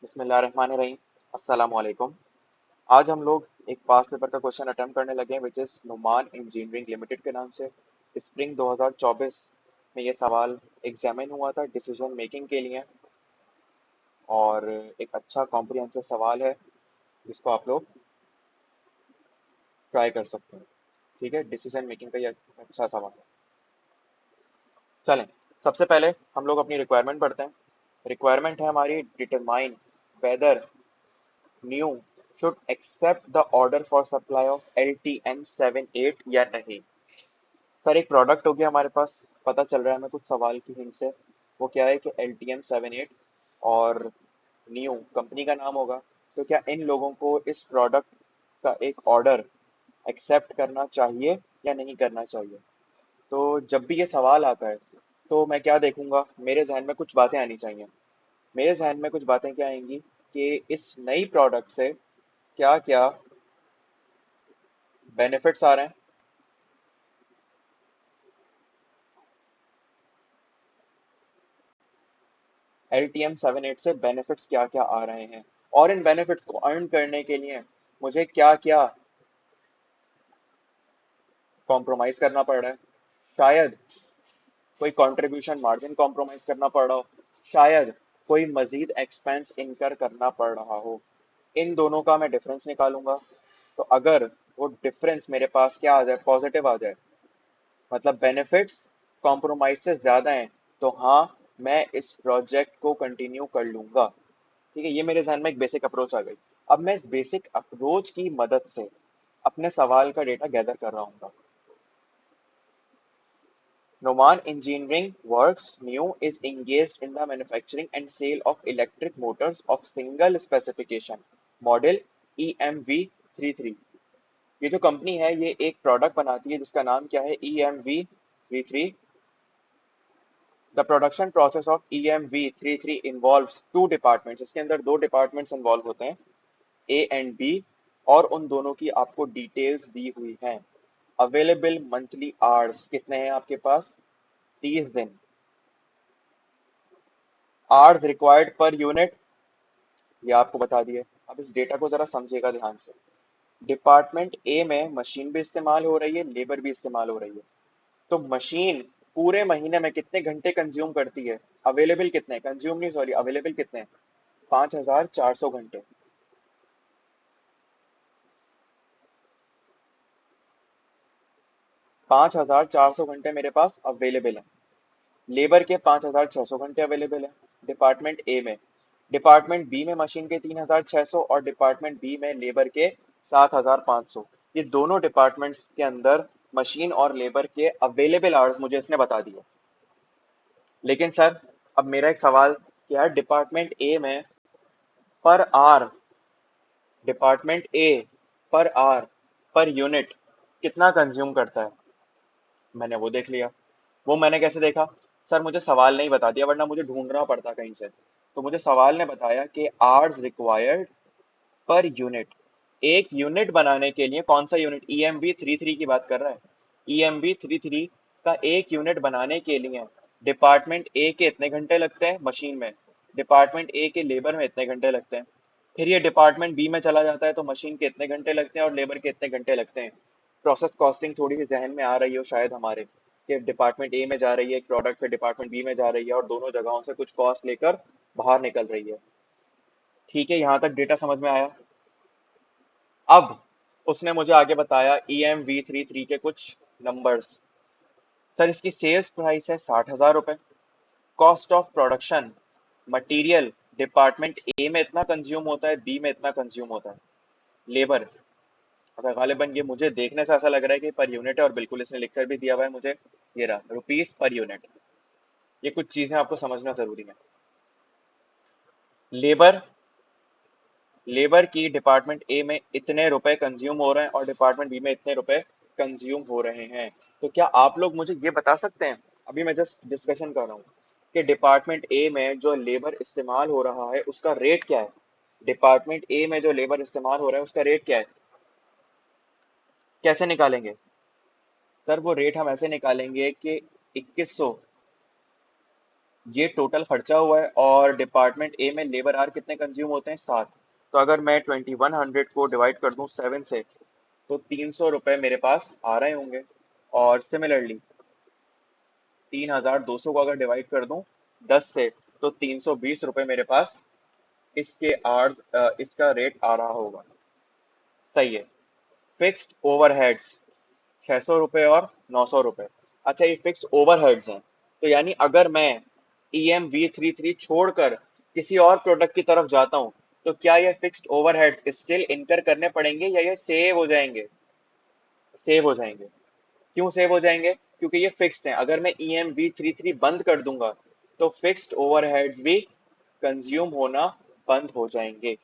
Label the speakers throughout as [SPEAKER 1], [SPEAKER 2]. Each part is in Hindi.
[SPEAKER 1] बिस्मिल्लाहिर्रहमानिर्रहीम। अस्सलाम वालेकुम। आज हम लोग एक पास पेपर का क्वेश्चन अटेम्प्ट करने लगे हैं which is Numan engineering limited के नाम से। स्प्रिंग 2024 में ये सवाल एग्जामिन हुआ था डिसीजन मेकिंग के लिए, और एक अच्छा कॉम्प्रिहेंसिव सवाल है जिसको आप लोग ट्राई कर सकते हैं। ठीक है, डिसीजन मेकिंग का ये अच्छा सवाल है। चलें, सबसे पहले हम लोग अपनी रिक्वायरमेंट पढ़ते हैं। रिक्वायरमेंट है हमारी, determine whether new should accept the order for supply of LTM78 या नहीं। सर, एक प्रोडक्ट हो गया हमारे पास, पता चल रहा है हमें कुछ सवाल की हिंट से। वो क्या है कि LTM78 और न्यू कंपनी का नाम होगा। तो क्या इन लोगों को इस प्रोडक्ट का एक ऑर्डर एक्सेप्ट करना चाहिए या नहीं करना चाहिए। तो जब भी ये सवाल आता है तो मैं क्या देखूंगा, मेरे जहन में कुछ बातें आनी चाहिए। मेरे जहन में कुछ बातें क्या आएंगी कि इस नई प्रोडक्ट से क्या क्या बेनिफिट्स आ रहे हैं, LTM78 से बेनिफिट्स क्या क्या आ रहे हैं, और इन बेनिफिट्स को अर्न करने के लिए मुझे क्या क्या कॉम्प्रोमाइज करना पड़ रहा है। शायद कोई कंट्रीब्यूशन मार्जिन कॉम्प्रोमाइज करना पड़ रहा हो, शायद कोई मजीद एक्सपेंस इनकर करना पड़ रहा हो। इन दोनों का मैं डिफरेंस निकालूंगा। तो अगर वो डिफरेंस मेरे पास क्या आ जाए, पॉजिटिव आ जाए, मतलब बेनिफिट्स कॉम्प्रोमाइज से ज्यादा हैं, तो हाँ, मैं इस प्रोजेक्ट को कंटिन्यू कर लूंगा। ठीक है, ये मेरे जहन में एक बेसिक अप्रोच आ गई। अब मैं इस बेसिक अप्रोच की मदद से अपने सवाल का डेटा गैदर कर रहा हूँ। Noman Engineering Works New is engaged in the manufacturing and sale of electric motors of single specification model EMV33। ये जो कंपनी है ये एक प्रोडक्ट बनाती है जिसका नाम क्या है, EMV33। The production process of EMV33 involves two departments. इसके अंदर दो डिपार्टमेंट्स इन्वॉल्व होते हैं, ए एंड बी, और उन दोनों की आपको डिटेल्स दी हुई हैं। अवेलेबल मंथली आवर्स कितने हैं आपके पास, 30 दिन। आवर्स रिक्वायर्ड पर यूनिट, ये आपको बता दिए। अब इस डेटा को जरा समझिएगा ध्यान से। डिपार्टमेंट ए में मशीन भी इस्तेमाल हो रही है, लेबर भी इस्तेमाल हो रही है। तो मशीन पूरे महीने में कितने घंटे कंज्यूम करती है, अवेलेबल कितने, कंज्यूम नहीं सॉरी, अवेलेबल कितने, 5400 घंटे। 5400 घंटे मेरे पास अवेलेबल है। लेबर के 5600 घंटे अवेलेबल है डिपार्टमेंट ए में। डिपार्टमेंट बी में मशीन के 3600 और डिपार्टमेंट बी में लेबर के 7500। ये दोनों डिपार्टमेंट्स के अंदर मशीन और लेबर के अवेलेबल आवर्स मुझे इसने बता दिए। लेकिन सर, अब मेरा एक सवाल क्या है, डिपार्टमेंट ए में per hour, department A per hour, per unit कितना कंज्यूम करता है। मैंने वो देख लिया। वो मैंने कैसे देखा, सर मुझे सवाल नहीं बता दिया, वरना मुझे ढूंढना पड़ता कहीं से। तो मुझे सवाल ने बताया कि आवर्स रिक्वायर्ड पर यूनिट। एक यूनिट बनाने के लिए, कौन सा यूनिट, EMV33 की बात कर रहा है। EMV33 का एक यूनिट बनाने के लिए डिपार्टमेंट ए के इतने घंटे लगते हैं मशीन में, डिपार्टमेंट ए के लेबर में इतने घंटे लगते हैं। फिर ये डिपार्टमेंट बी में चला जाता है तो मशीन के इतने घंटे लगते हैं और लेबर के इतने घंटे लगते हैं। प्रोसेस कॉस्टिंग थोड़ी सी जहन में आ रही हो शायद हमारे, कि डिपार्टमेंट ए में जा रही है एक प्रोडक्ट, फिर डिपार्टमेंट बी में जा रही है और दोनों जगहों से कुछ कॉस्ट लेकर बाहर निकल रही है। ठीक है, यहाँ तक डेटा समझ में आया। अब उसने मुझे आगे बताया EMV33 के कुछ नंबर्स। सर, इसकी सेल्स प्राइस है 60,000 रुपए। Cost of production material department A में इतना कंज्यूम होता है, बी में इतना कंज्यूम होता है। लेबर, अगर गालिबन ये मुझे देखने से ऐसा लग रहा है कि पर यूनिट है, और बिल्कुल इसने लिखकर भी दिया हुआ है मुझे, ये रहा रुपीस पर यूनिट। ये कुछ चीजें आपको समझना जरूरी है। लेबर, लेबर की डिपार्टमेंट ए में इतने रुपए कंज्यूम हो रहे हैं और डिपार्टमेंट बी में इतने रुपए कंज्यूम हो रहे हैं। तो क्या आप लोग मुझे ये बता सकते हैं, अभी मैं जस्ट डिस्कशन कर रहा हूँ, कि डिपार्टमेंट ए में जो लेबर इस्तेमाल हो रहा है उसका रेट क्या है। डिपार्टमेंट ए में जो लेबर इस्तेमाल हो रहा है उसका रेट क्या है, कैसे निकालेंगे। सर, वो रेट हम ऐसे निकालेंगे कि 2100 ये टोटल खर्चा हुआ है, और डिपार्टमेंट ए में लेबर आर कितने कंज्यूम होते हैं, 7। तो अगर मैं 2100 को डिवाइड कर दूं 7 से, तो 300 रुपये मेरे पास आ रहे होंगे। और सिमिलरली 3200 को अगर डिवाइड कर दूं 10 से, तो 320 रुपये मेरे पास इसके आर्स इसका रेट आ रहा होगा। सही है। फिक्स्ड ओवरहेड्स 600 रुपये और 900 रुपये। अच्छा, ये फिक्स ओवरहेड्स हैं, तो यानी अगर मैं EMV33 छोड़कर किसी और प्रोडक्ट की तरफ जाता हूँ, तो क्या ये फिक्स्ड ओवरहेड्स स्टिल इनकर करने पड़ेंगे या ये सेव हो जाएंगे? सेव हो जाएंगे। क्यों सेव हो जाएंगे? क्योंकि ये फिक्स्ड हैं। अगर मैं EMV33 बंद कर दूंगा, तो फिक्स्ड ओवरहेड्स भी कंज्यूम होना बंद हो जाएंगे।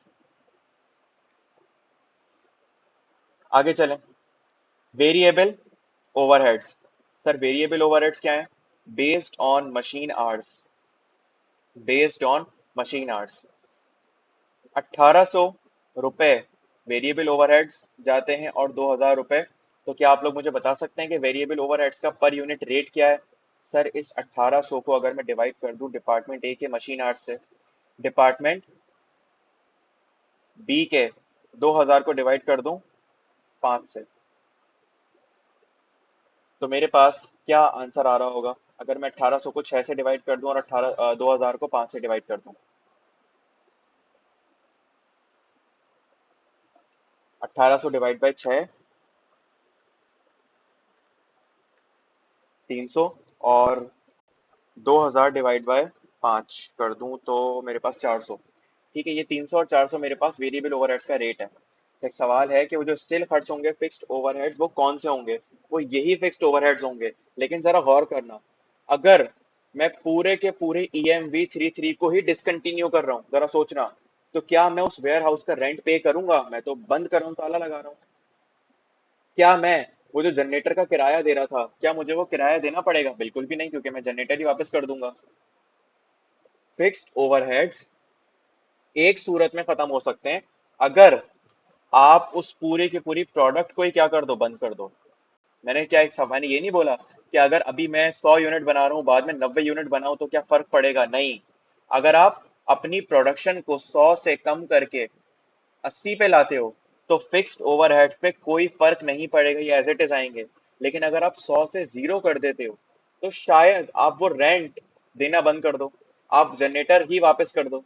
[SPEAKER 1] आगे चलें। Variable overheads. Sir variable overheads क्या है? Based on machine hours. Based on machine hours 1800 रुपये वेरिएबल ओवरहेड्स जाते हैं और 2000 रुपये। तो क्या आप लोग मुझे बता सकते हैं कि वेरिएबल ओवरहेड्स का पर यूनिट रेट क्या है? सर इस 1800 को अगर मैं डिवाइड कर दूं डिपार्टमेंट ए के मशीन आवर्स से, डिपार्टमेंट बी के 2000 को डिवाइड कर दूं 5 से, तो मेरे पास क्या आंसर आ रहा होगा? अगर मैं 1800 को 6 से डिवाइड कर दूं और 2000 को 5 से डिवाइड कर दूं। 1800 डिवाइड बाई 6 300, और 2000 डिवाइड बाय 5 कर दूं तो मेरे पास 400। ठीक है, ये 300 और 400 मेरे पास वेरिएबल ओवरहेड्स का रेट है। एक सवाल है कि वो जो स्टिल खर्च होंगे फिक्स्ड ओवरहेड्स, वो कौन से होंगे? वो यही फिक्स्ड ओवरहेड्स होंगे। लेकिन जरा गौर करना, अगर मैं पूरे के पूरे EMV33 को ही डिसकंटिन्यू कर रहा हूँ, जरा सोचना, तो क्या मैं उस वेयर हाउस का रेंट पे करूंगा? मैं तो बंद कर रहा हूँ, ताला लगा रहा हूँ। क्या मैं वो जो जनरेटर का किराया दे रहा था, क्या मुझे वो किराया देना पड़ेगा? बिल्कुल भी नहीं, क्योंकि मैं जनरेटर ही वापस कर दूंगा। फिक्स्ड ओवरहेड्स एक सूरत में खत्म हो सकते हैं, अगर आप उस पूरी की पूरी प्रोडक्ट को ही क्या कर दो, बंद कर दो। मैंने ये नहीं बोला कि अगर अभी मैं 100 यूनिट बना रहा हूँ बाद में 90 यूनिट बनाऊं तो क्या फर्क पड़ेगा, नहीं। अगर आप अपनी प्रोडक्शन को 100 से कम करके 80 पे लाते हो, तो फिक्स्ड ओवरहेड्स पे कोई फर्क नहीं पड़ेगा, ये एज इट इज आएंगे। लेकिन अगर आप 100 से 0 कर देते हो, तो शायद आप वो रेंट देना बंद कर दो, आप जनरेटर ही वापस कर दो।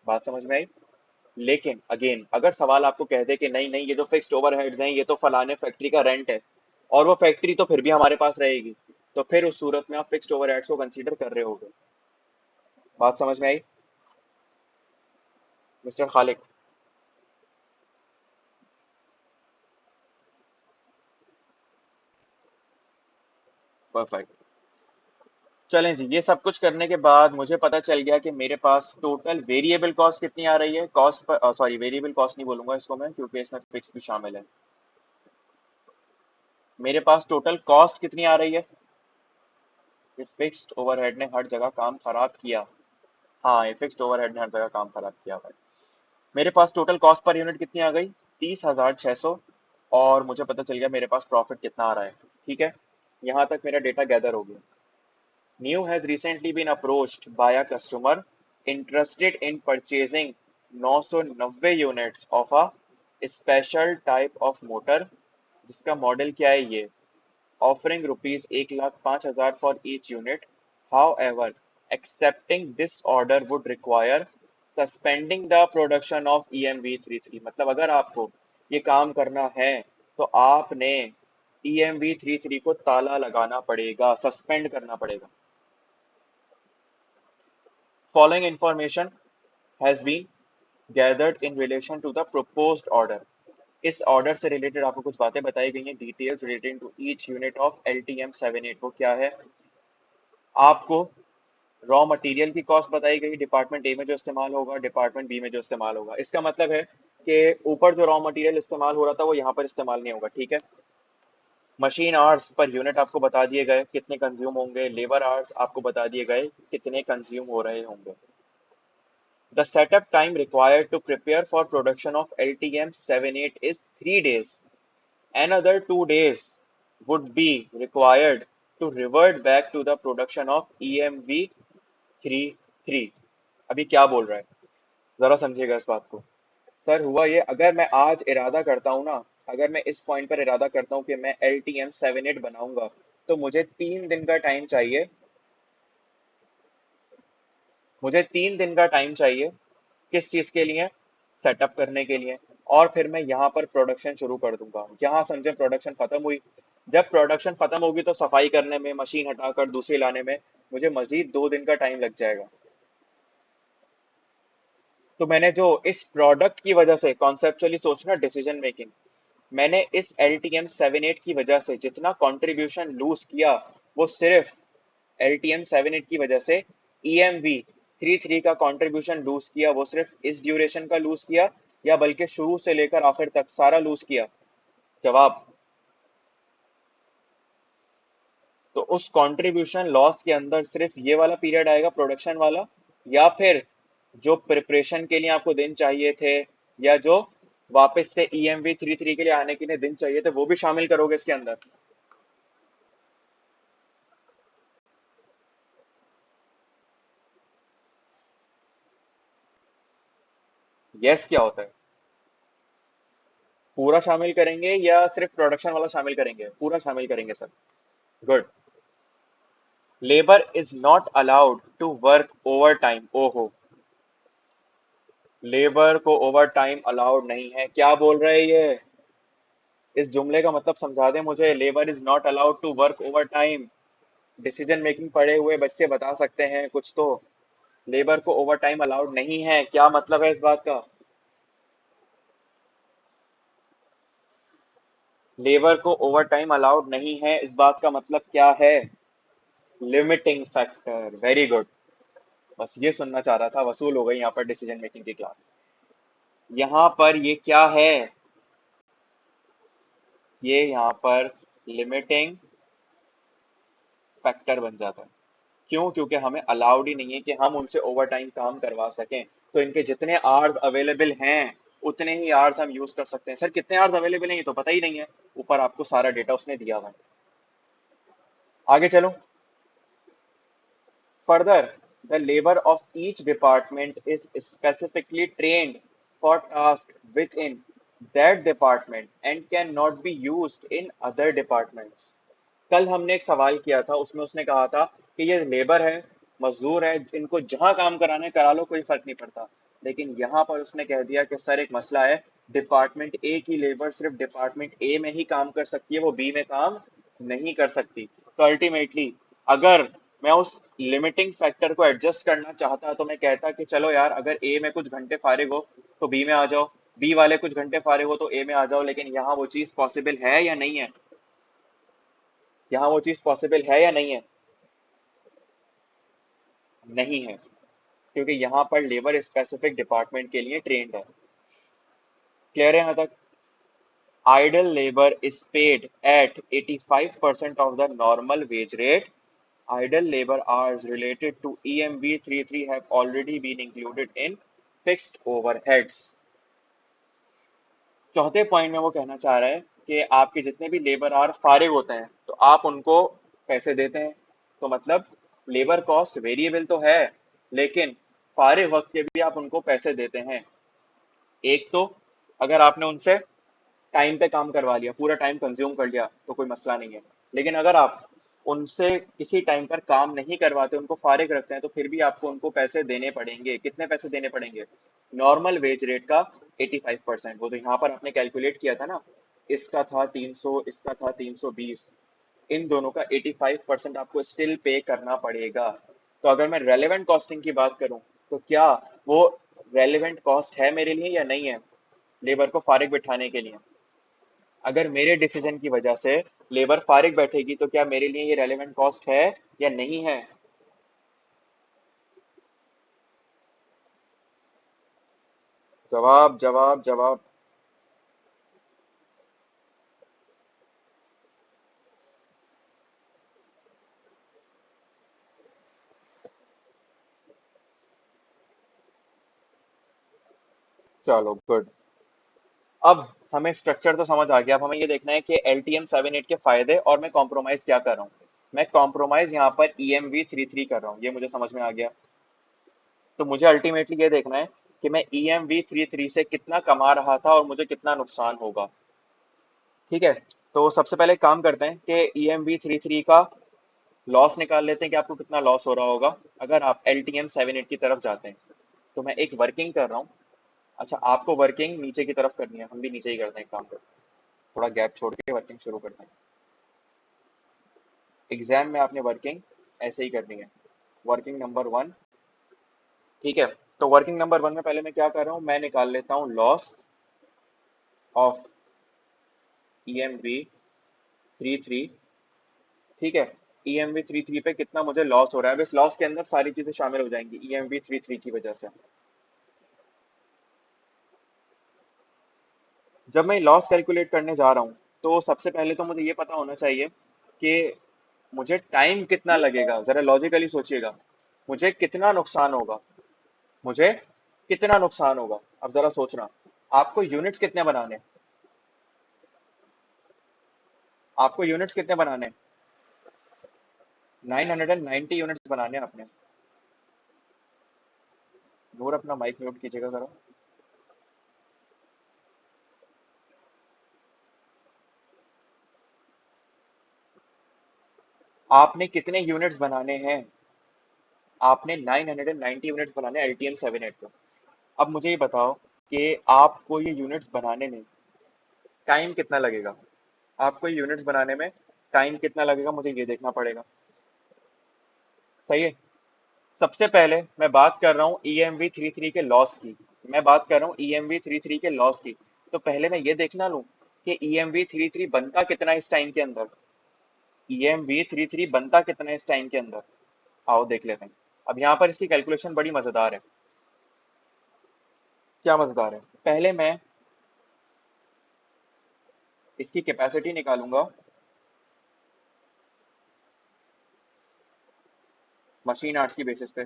[SPEAKER 1] बात समझ में आई? लेकिन अगेन, अगर सवाल आपको कह दे कि नहीं नहीं, ये जो फिक्स्ड ओवरहेड्स हैं ये तो फलाने फैक्ट्री का रेंट है, और वो फैक्ट्री तो फिर भी हमारे पास रहेगी, तो फिर उस सूरत में आप फिक्स्ड ओवरहेड्स को कंसीडर कर रहे होगे। बात समझ में आई मिस्टर खालिक? परफेक्ट। चलें जी, ये सब कुछ करने के बाद मुझे पता चल गया कि मेरे पास टोटल वेरिएबल कॉस्ट कितनी आ रही है। Cost per sorry, variable cost नहीं बोलूंगा इसको मैं, क्योंकि इसमें फिक्स भी शामिल है। मेरे पास टोटल कॉस्ट कितनी आ रही है? ये फिक्स्ड ओवरहेड ने हर जगह काम खराब किया। हाँ, ये फिक्स्ड ओवरहेड ने हर जगह काम खराब किया भाई। मेरे पास टोटल कॉस्ट पर यूनिट कितनी आ गई? 30,600। और मुझे पता चल गया मेरे पास प्रॉफिट कितना आ रहा है। ठीक है, यहाँ तक मेरा डेटा गैदर हो गया। New has recently been approached by a customer interested in purchasing 990 units of a special type of motor, जिसका मॉडल क्या है ये, offering rupees 1,05,000 for each unit. However, accepting this order would require suspending the production of EMV33। मतलब अगर आपको ये काम करना है, तो आपने EMV33 को ताला लगाना पड़ेगा, सस्पेंड करना पड़ेगा। Following information has been gathered in relation to the proposed order। इस ऑर्डर से रिलेटेड आपको कुछ बातें बताई गई हैं, details relating to each unit of LTM78। वो क्या है? आपको रॉ मटेरियल की कॉस्ट बताई गई, डिपार्टमेंट ए में जो इस्तेमाल होगा, डिपार्टमेंट बी में जो इस्तेमाल होगा। इसका मतलब है कि ऊपर जो रॉ मटेरियल इस्तेमाल हो रहा था वो यहाँ पर इस्तेमाल नहीं होगा। ठीक है। मशीन आवर्स पर यूनिट आपको बता दिए गए कितने कंज्यूम होंगे, लेबर आवर्स आपको बता दिए गए कितने कंज्यूम हो रहे होंगे। The setup time required to prepare for production of LTM78 is 3 days. Another 2 days would be required to revert back to the production of EMV33 33। अभी क्या बोल रहा है, जरा समझिएगा इस बात को। सर हुआ ये, अगर मैं आज इरादा करता हूँ ना, अगर मैं इस पॉइंट पर इरादा करता हूँ कि मैं LTM 78 बनाऊंगा, तो मुझे 3 दिन का टाइम चाहिए। मुझे 3 दिन का टाइम चाहिए किस चीज के लिए, सेटअप करने के लिए। और फिर मैं यहाँ पर प्रोडक्शन शुरू कर दूंगा। यहाँ समझे प्रोडक्शन खत्म हुई, जब प्रोडक्शन खत्म होगी तो सफाई करने में, मशीन हटाकर दूसरी लाने में मुझे मजीद 2 दिन का टाइम लग जाएगा। तो मैंने जो इस प्रोडक्ट की वजह से कॉन्सेप्चुअली सोचना, डिसीजन मेकिंग, मैंने इस LTM 78 की वजह से जितना कंट्रीब्यूशन लूज किया, वो सिर्फ LTM 78 की वजह से EMV 33 का कंट्रीब्यूशन लूज किया, वो सिर्फ इस ड्यूरेशन का लूज किया, या बल्कि शुरू से लेकर आखिर तक सारा लूज किया? जवाब, तो उस कंट्रीब्यूशन लॉस के अंदर सिर्फ ये वाला पीरियड आएगा, प्रोडक्शन वाला, या फिर जो प्रिपरेशन के लिए आपको दिन चाहिए थे, या जो वापस से EMV 33 के लिए आने के लिए दिन चाहिए थे, वो भी शामिल करोगे इसके अंदर? यस क्या होता है? पूरा शामिल करेंगे या सिर्फ प्रोडक्शन वाला शामिल करेंगे? पूरा शामिल करेंगे sir. Good. Labour is not allowed to work overtime. ओहो, लेबर को ओवर टाइम अलाउड नहीं है, क्या बोल रहे हैं ये? इस जुमले का मतलब समझा दे मुझे। Labour is not allowed to work overtime. Decision making पढ़े हुए बच्चे बता सकते हैं कुछ तो। लेबर को ओवर टाइम अलाउड नहीं है, क्या मतलब है इस बात का? लेबर को ओवर टाइम अलाउड नहीं है, इस बात का मतलब क्या है? Limiting factor, very good. बस ये सुनना चाह रहा था, वसूल हो गई यहाँ पर डिसीजन मेकिंग की क्लास। यहाँ पर ये क्या है? ये यहाँ पर लिमिटिंग फैक्टर बन जाता है। क्यों? क्योंकि हमें अलाउड ही नहीं है कि हम उनसे ओवर टाइम काम करवा सकें। तो इनके जितने आवर्स अवेलेबल हैं, उतने ही आवर्स हम यूज कर सकते हैं। सर कितने आवर्स अवेलेबल हैं ये तो पता ही नहीं है, ऊपर आपको सारा डेटा उसने दिया हुआ है। आगे चलो। Further, the labor of each department is specifically trained for tasks within that department and cannot be used in other departments. कल हमने एक सवाल किया था, उसमें उसने कहा था कि ये लेबर है, मजदूर है, इनको जहां काम कराना है करा लो, कोई फर्क नहीं पड़ता। लेकिन यहाँ पर उसने कह दिया कि सर एक मसला है, डिपार्टमेंट ए की लेबर सिर्फ डिपार्टमेंट ए में ही काम कर सकती है, वो बी में काम नहीं कर सकती। तो अल्टीमेटली अगर मैं उस लिमिटिंग फैक्टर को एडजस्ट करना चाहता, तो मैं कहता कि चलो यार, अगर ए में कुछ घंटे फारिग हो तो बी में आ जाओ, बी वाले कुछ घंटे फारिग हो तो ए में आ जाओ। लेकिन यहाँ वो चीज पॉसिबल है या नहीं है? यहाँ वो चीज पॉसिबल है या नहीं है? नहीं है, क्योंकि यहाँ पर लेबर स्पेसिफिक डिपार्टमेंट के लिए ट्रेंड है। क्लियर है यहाँ तक? Idle labour is paid at 85% of the normal wage rate. Idle labor hours related to EMV 33 have already been included in fixed overheads. चौथे पॉइंट में वो कहना चाह रहा है कि आपके जितने भी लेबर आवर फारिग होते हैं तो आप उनको पैसे देते हैं। तो मतलब लेबर कॉस्ट वेरिएबल तो है, लेकिन फारिग वक्त के भी आप उनको पैसे देते हैं। एक तो अगर आपने उनसे टाइम पे काम करवा लिया, पूरा टाइम कंज्यूम कर लिया, तो कोई मसला नहीं है। लेकिन अगर आप उनसे किसी टाइम पर काम नहीं करवाते, उनको फारिग रखते हैं, तो फिर भी आपको उनको पैसे देने पड़ेंगे। कितने पैसे देने पड़ेंगे? नॉर्मल वेज रेट का 85%। वो जो यहाँ पर आपने कैलकुलेट किया था ना, इसका था 300, इसका था 320, इन दोनों का 85% आपको स्टिल पे करना पड़ेगा। तो अगर मैं रेलेवेंट कॉस्टिंग की बात करूं, तो क्या वो रेलेवेंट कॉस्ट है मेरे लिए या नहीं है, लेबर को फारिग बिठाने के लिए? अगर मेरे डिसीजन की वजह से लेबर फारिग बैठेगी, तो क्या मेरे लिए ये रेलेवेंट कॉस्ट है या नहीं है? जवाब जवाब जवाब। चलो गुड। अब हमें स्ट्रक्चर तो समझ आ गया, अब हमें ये देखना है कि LTM 78 के फायदे और मैं कॉम्प्रोमाइज क्या कर रहा हूँ। मैं कॉम्प्रोमाइज यहाँ पर EMV 33 कर रहा हूँ, ये मुझे समझ में आ गया। तो मुझे अल्टीमेटली ये देखना है कि मैं EMV33 से कितना कमा रहा था और मुझे कितना नुकसान होगा। ठीक है, तो सबसे पहले एक काम करते हैं कि EMV33 का लॉस निकाल लेते हैं कि आपको कितना लॉस हो रहा होगा अगर आप LTM78 की तरफ जाते हैं। तो मैं एक वर्किंग कर रहा हूँ। अच्छा, आपको वर्किंग नीचे की तरफ करनी है, हम भी नीचे ही करते हैं, एक काम करते हैं, थोड़ा गैप छोड़ के वर्किंग शुरू करते हैं। एग्जाम में आपने वर्किंग ऐसे ही करनी है, वर्किंग नंबर वन। ठीक है, तो वर्किंग नंबर वन में पहले मैं क्या कर रहा हूँ, मैं निकाल लेता हूँ लॉस ऑफ EMV33। ठीक है, EMV33 पे कितना मुझे लॉस हो रहा है। अब इस लॉस के अंदर सारी चीजें शामिल हो जाएंगी EMV33 की वजह से। जब मैं लॉस कैलकुलेट करने जा रहा हूँ तो सबसे पहले तो मुझे ये पता होना चाहिए कि मुझे टाइम कितना लगेगा। जरा लॉजिकली सोचिएगा, मुझे कितना नुकसान होगा, मुझे कितना नुकसान होगा। अब जरा सोचना, आपको यूनिट्स कितने बनाने, आपको यूनिट्स कितने बनाने, 990 यूनिट्स बनाने हैं आपने। नूर अपना माइक म्यूट कीजिएगा जरा। आपने कितने यूनिट्स बनाने हैं, आपने 990 यूनिट्स बनाने हैं LTM78 को। अब मुझे ये बताओ कि आपको ये यूनिट्स बनाने में टाइम कितना लगेगा, आपको ये यूनिट्स बनाने में टाइम कितना लगेगा, मुझे ये देखना पड़ेगा। सही है, सबसे पहले मैं बात कर रहा हूँ EMV33 के लॉस की, मैं बात कर रहा हूँ EMV33 के लॉस की। तो पहले मैं ये देखना लूँ कि EMV33 बनता कितना है इस टाइम के अंदर, EMV33 बनता कितना है इस टाइम के अंदर। आओ देख लेते हैं। अब यहाँ पर इसकी कैलकुलेशन बड़ी मजेदार है। क्या मजेदार है, पहले मैं इसकी कैपेसिटी निकालूंगा मशीन आर्ट्स की बेसिस पे।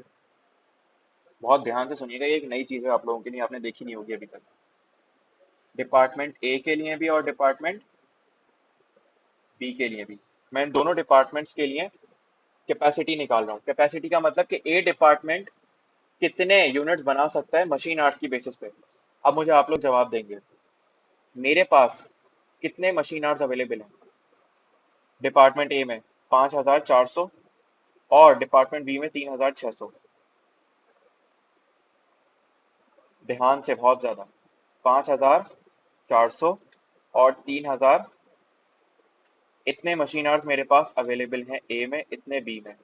[SPEAKER 1] बहुत ध्यान से सुनिएगा, ये एक नई चीज है आप लोगों के लिए, आपने देखी नहीं होगी अभी तक। डिपार्टमेंट ए के लिए भी और डिपार्टमेंट बी के लिए भी, मैं इन दोनों डिपार्टमेंट्स के लिए कैपेसिटी निकाल रहा हूँ। कैपेसिटी का मतलब कि ए डिपार्टमेंट कितने यूनिट्स बना सकता है मशीन आर्ट्स की बेसिस पे। अब मुझे आप लोग जवाब देंगे, मेरे पास कितने मशीन आर्ट्स अवेलेबल हैं डिपार्टमेंट ए में, 5400, और डिपार्टमेंट बी में 3600। ध्यान से, बहुत ज्यादा, 5400 और 3000, इतने मशीन आवर्स मेरे पास अवेलेबल हैं ए में, इतने बी में।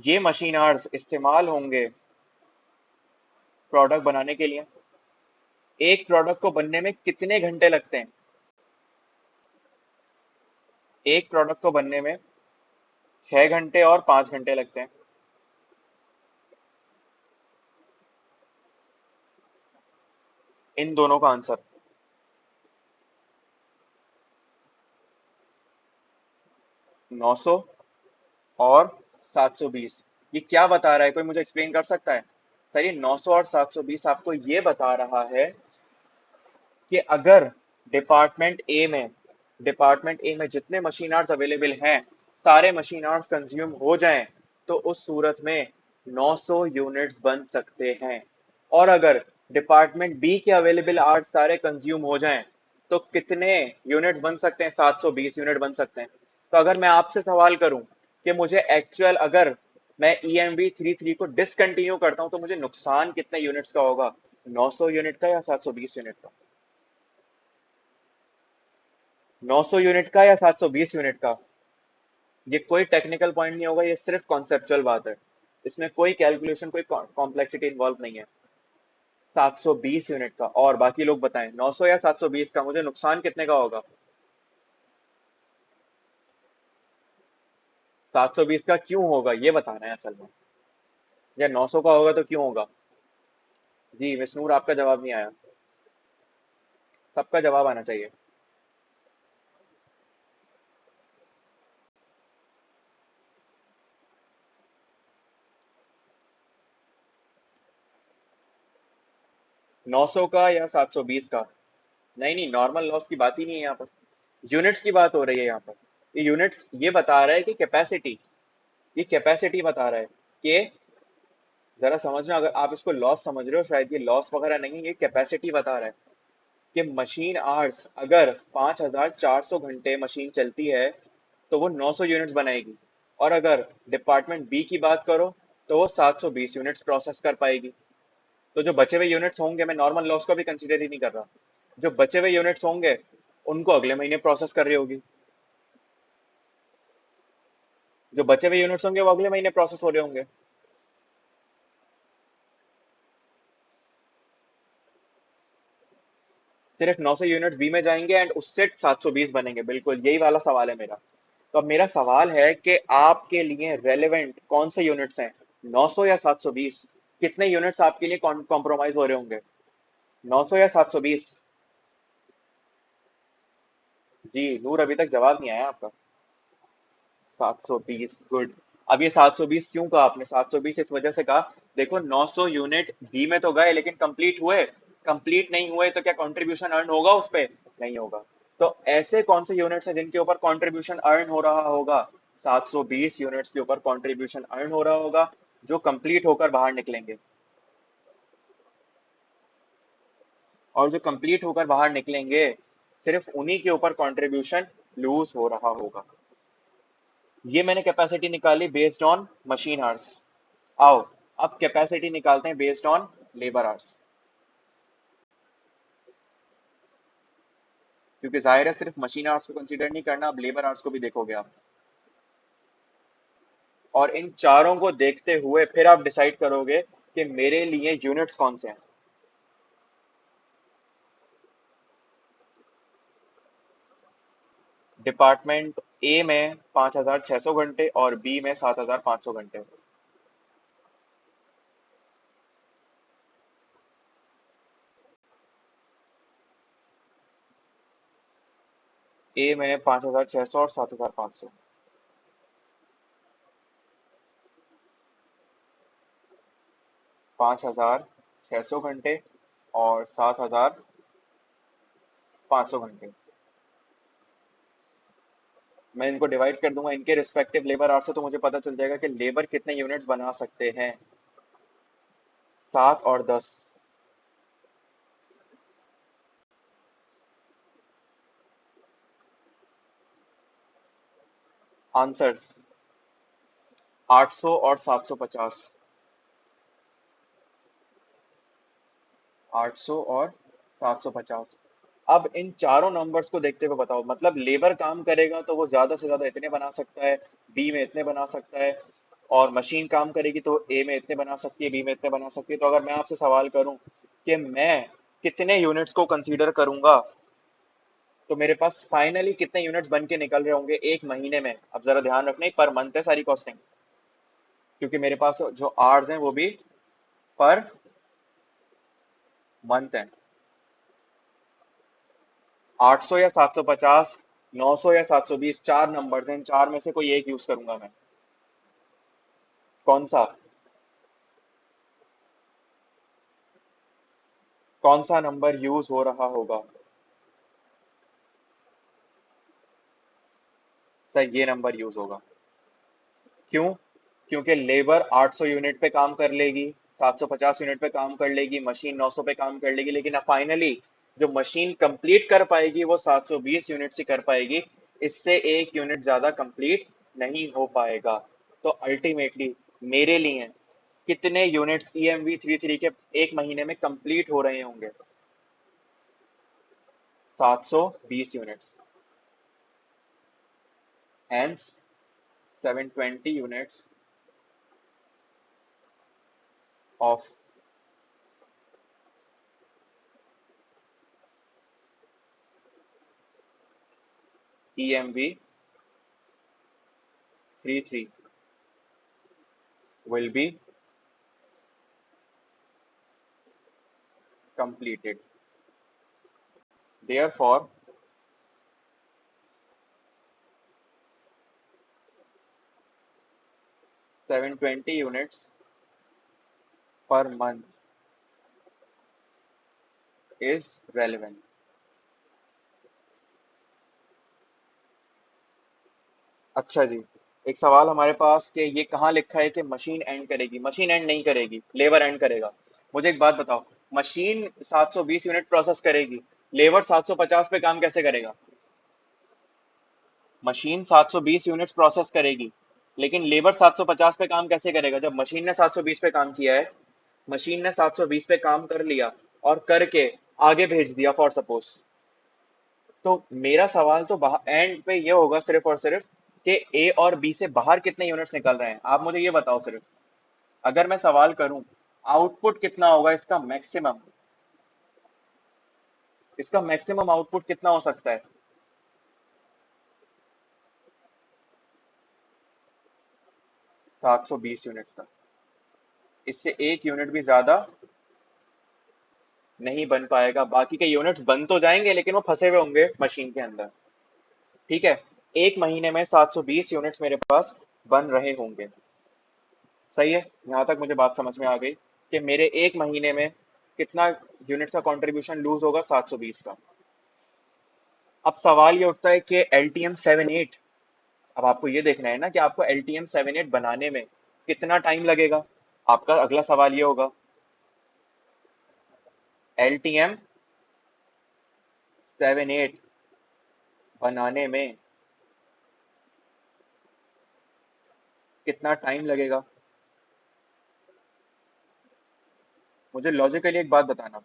[SPEAKER 1] ये मशीन आवर्स इस्तेमाल होंगे प्रोडक्ट बनाने के लिए। एक प्रोडक्ट को बनने में कितने घंटे लगते हैं, एक प्रोडक्ट को बनने में 6 घंटे और 5 घंटे लगते हैं। इन दोनों का आंसर 900 और 720। ये क्या बता रहा है, कोई मुझे एक्सप्लेन कर सकता है। सर, ये 900 और 720 आपको ये बता रहा है कि अगर डिपार्टमेंट ए में डिपार्टमेंट ए में जितने मशीन आवर्स अवेलेबल हैं, सारे मशीन आवर्स कंज्यूम हो जाएं, तो उस सूरत में 900 यूनिट्स बन सकते हैं। और अगर डिपार्टमेंट बी के अवेलेबल आवर्स सारे कंज्यूम हो जाएं, तो कितने यूनिट्स बन सकते हैं, 720 यूनिट बन सकते हैं। तो अगर मैं आपसे सवाल करूं कि मुझे एक्चुअल, अगर मैं EMV33 को डिसकंटिन्यू करता हूं तो मुझे नुकसान कितने यूनिट्स का होगा, 900 यूनिट का या 720 यूनिट का, 900 यूनिट का या 720 यूनिट का। ये कोई टेक्निकल पॉइंट नहीं होगा, ये सिर्फ कॉन्सेप्चुअल बात है, इसमें कोई कैलकुलेशन, कोई कॉम्प्लेक्सिटी इन्वॉल्व नहीं है। 720 यूनिट का, और बाकी लोग बताएं 900 या 720 का मुझे नुकसान कितने का होगा। 720 का क्यों होगा ये बताना है असल में, या 900 का होगा तो क्यों होगा। जी मिस नूर, आपका जवाब नहीं आया, सबका जवाब आना चाहिए। 900 का या 720 का। नहीं नहीं, नॉर्मल लॉस की बात ही नहीं है यहाँ पर, यूनिट्स की बात हो रही है यहाँ पर। ये यूनिट्स ये बता रहा है कि कैपेसिटी, ये कैपेसिटी बता रहा है कि जरा समझना, अगर आप इसको लॉस समझ रहे हो, शायद ये लॉस वगैरह नहीं, ये कैपेसिटी बता रहा है कि मशीन आवर्स अगर 5400 घंटे मशीन चलती है तो वो 900 यूनिट्स बनाएगी। और अगर डिपार्टमेंट बी की बात करो तो वो 720 यूनिट्स प्रोसेस कर पाएगी। तो जो बचे हुए यूनिट्स होंगे, मैं नॉर्मल लॉस को भी कंसीडर ही नहीं कर रहा, जो बचे हुए यूनिट्स होंगे उनको अगले महीने प्रोसेस कर रही होगी। जो बचे हुए यूनिट्स होंगे वो अगले महीने प्रोसेस हो रहे होंगे। सिर्फ 900 यूनिट्स बी में जाएंगे एंड उससे 720 बनेंगे, बिल्कुल यही वाला सवाल है मेरा। तो अब मेरा सवाल है कि आपके लिए रेलेवेंट कौन से यूनिट्स हैं, 900 या 720? कितने यूनिट्स आपके लिए कॉम्प्रोमाइज हो रहे होंगे, 900 या 720? जी नूर, अभी तक जवाब नहीं आया आपका। 720, गुड। अब ये 720 क्यों कहा आपने? 720 इस वजह से कहा, देखो 900 यूनिट बी में तो गए लेकिन कंप्लीट हुए, कंप्लीट नहीं हुए तो क्या कंट्रीब्यूशन अर्न होगा उस पे? नहीं होगा। तो ऐसे कौन से यूनिट्स हैं जिनके ऊपर कंट्रीब्यूशन अर्न हो रहा होगा? 720 यूनिट्स के ऊपर कंट्रीब्यूशन अर्न हो रहा होगा जो कंप्लीट होकर बाहर निकलेंगे। और जो कंप्लीट होकर बाहर निकलेंगे सिर्फ उन्हीं के ऊपर कंट्रीब्यूशन लूज हो रहा होगा। ये मैंने कैपेसिटी निकाली बेस्ड ऑन मशीन आवर्स। आओ अब कैपेसिटी निकालते हैं बेस्ड ऑन लेबर आवर्स, क्योंकि जाहिर है सिर्फ मशीन आवर्स को कंसीडर नहीं करना, अब लेबर आवर्स को भी देखोगे आप। और इन चारों को देखते हुए फिर आप डिसाइड करोगे कि मेरे लिए यूनिट्स कौन से हैं। डिपार्टमेंट ए में 5600 घंटे और बी में 7500 घंटे। ए में 5600 और 7500। 5600 घंटे और 7500 घंटे। मैं इनको डिवाइड कर दूंगा इनके रिस्पेक्टिव लेबर आवर्स से, तो मुझे पता चल जाएगा कि लेबर कितने यूनिट्स बना सकते हैं। 7 और 10। आंसर्स 800 और 750। 800 और 750। अब इन चारों नंबर्स को देखते हुए बताओ, मतलब लेबर काम करेगा तो वो ज्यादा से ज्यादा इतने बना सकता है, बी में इतने बना सकता है, और मशीन काम करेगी तो ए में इतने बना सकती है, बी में इतने बना सकती है। तो अगर मैं आपसे सवाल करूं कि मैं कितने यूनिट्स को कंसीडर करूंगा, तो मेरे पास फाइनली कितने यूनिट्स बन के निकल रहे होंगे एक महीने में? अब जरा ध्यान रखना, पर मंथ है सारी कॉस्टिंग, क्योंकि मेरे पास जो आवर्स हैं वो भी पर मंथ है। 800 या 750, 900 या 720, चार नंबर्स हैं, इन चार में से कोई एक यूज करूंगा मैं। कौन सा? कौन सा नंबर यूज हो रहा होगा? सर ये नंबर यूज होगा। क्यों? क्योंकि लेबर 800 यूनिट पे काम कर लेगी, 750 यूनिट पे काम कर लेगी, मशीन 900 पे काम कर लेगी, लेकिन फाइनली जो मशीन कंप्लीट कर पाएगी वो 720 यूनिट से कर पाएगी। इससे एक यूनिट ज्यादा कंप्लीट नहीं हो पाएगा। तो अल्टीमेटली मेरे लिए कितने यूनिट्स EMV33 के एक महीने में कंप्लीट हो रहे होंगे? 720 units. Hence 720 units of EMV33 will be completed. Therefore, 720 units per month is relevant. अच्छा जी, एक सवाल हमारे पास कि ये कहाँ लिखा है कि मशीन एंड करेगी। मशीन एंड नहीं करेगी, लेबर एंड करेगा। मुझे एक बात बताओ, मशीन 720 यूनिट प्रोसेस करेगी, लेबर 750 पे काम कैसे करेगा? मशीन 720 यूनिट्स प्रोसेस करेगी, लेकिन लेबर 750 पे काम कैसे करेगा? जब मशीन ने 720 पे काम किया है, मशीन ने 720 पे काम कर लिया और करके आगे भेज दिया फॉर सपोज, तो मेरा सवाल तो एंड पे ये होगा सिर्फ और सिर्फ कि ए और बी से बाहर कितने यूनिट्स निकल रहे हैं। आप मुझे ये बताओ सिर्फ, अगर मैं सवाल करूं आउटपुट कितना होगा इसका मैक्सिमम, इसका मैक्सिमम आउटपुट कितना हो सकता है? 720 यूनिट्स का। इससे एक यूनिट भी ज्यादा नहीं बन पाएगा। बाकी के यूनिट्स बन तो जाएंगे लेकिन वो फंसे हुए होंगे मशीन के अंदर। ठीक है, एक महीने में 720 यूनिट्स मेरे पास बन रहे होंगे। सही है, यहाँ तक मुझे बात समझ में आ गई कि मेरे एक महीने में कितना यूनिट्स का कंट्रीब्यूशन लूज होगा, 720 का। अब सवाल ये उठता है कि एल टी एम 78, अब आपको ये देखना है ना कि आपको एल टी एम 78 बनाने में कितना टाइम लगेगा। आपका अगला सवाल ये होगा, एल टी एम 78 बनाने में कितना टाइम लगेगा। मुझे लॉजिकली एक बात बताना,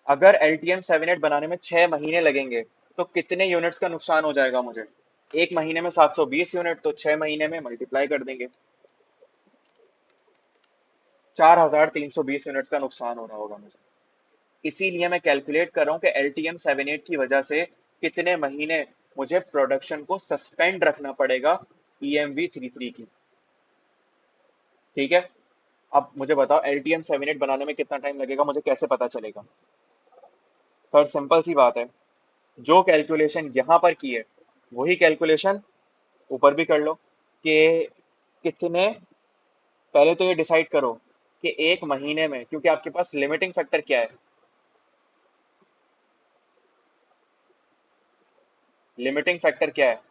[SPEAKER 1] अगर एल टी एम 78 बनाने में 6 महीने लगेंगे तो कितने यूनिट्स का नुकसान हो जाएगा मुझे? एक महीने में 720 यूनिट, तो 6 महीने में मल्टीप्लाई कर देंगे, 4320 यूनिट्स का नुकसान हो रहा होगा मुझे। इसीलिए मैं कैलकुलेट कर रहा हूँ कि एल टी एम 78 की वजह से कितने महीने मुझे प्रोडक्शन को सस्पेंड रखना पड़ेगा ई एम वी 33 की। ठीक है, अब मुझे बताओ एल टी एम 78 बनाने में कितना टाइम लगेगा, मुझे कैसे पता चलेगा? सर सिंपल सी बात है, जो कैलकुलेशन यहाँ पर की है वही कैलकुलेशन ऊपर भी कर लो कि कितने, पहले तो ये डिसाइड करो कि एक महीने में, क्योंकि आपके पास लिमिटिंग फैक्टर क्या है? लिमिटिंग फैक्टर क्या है?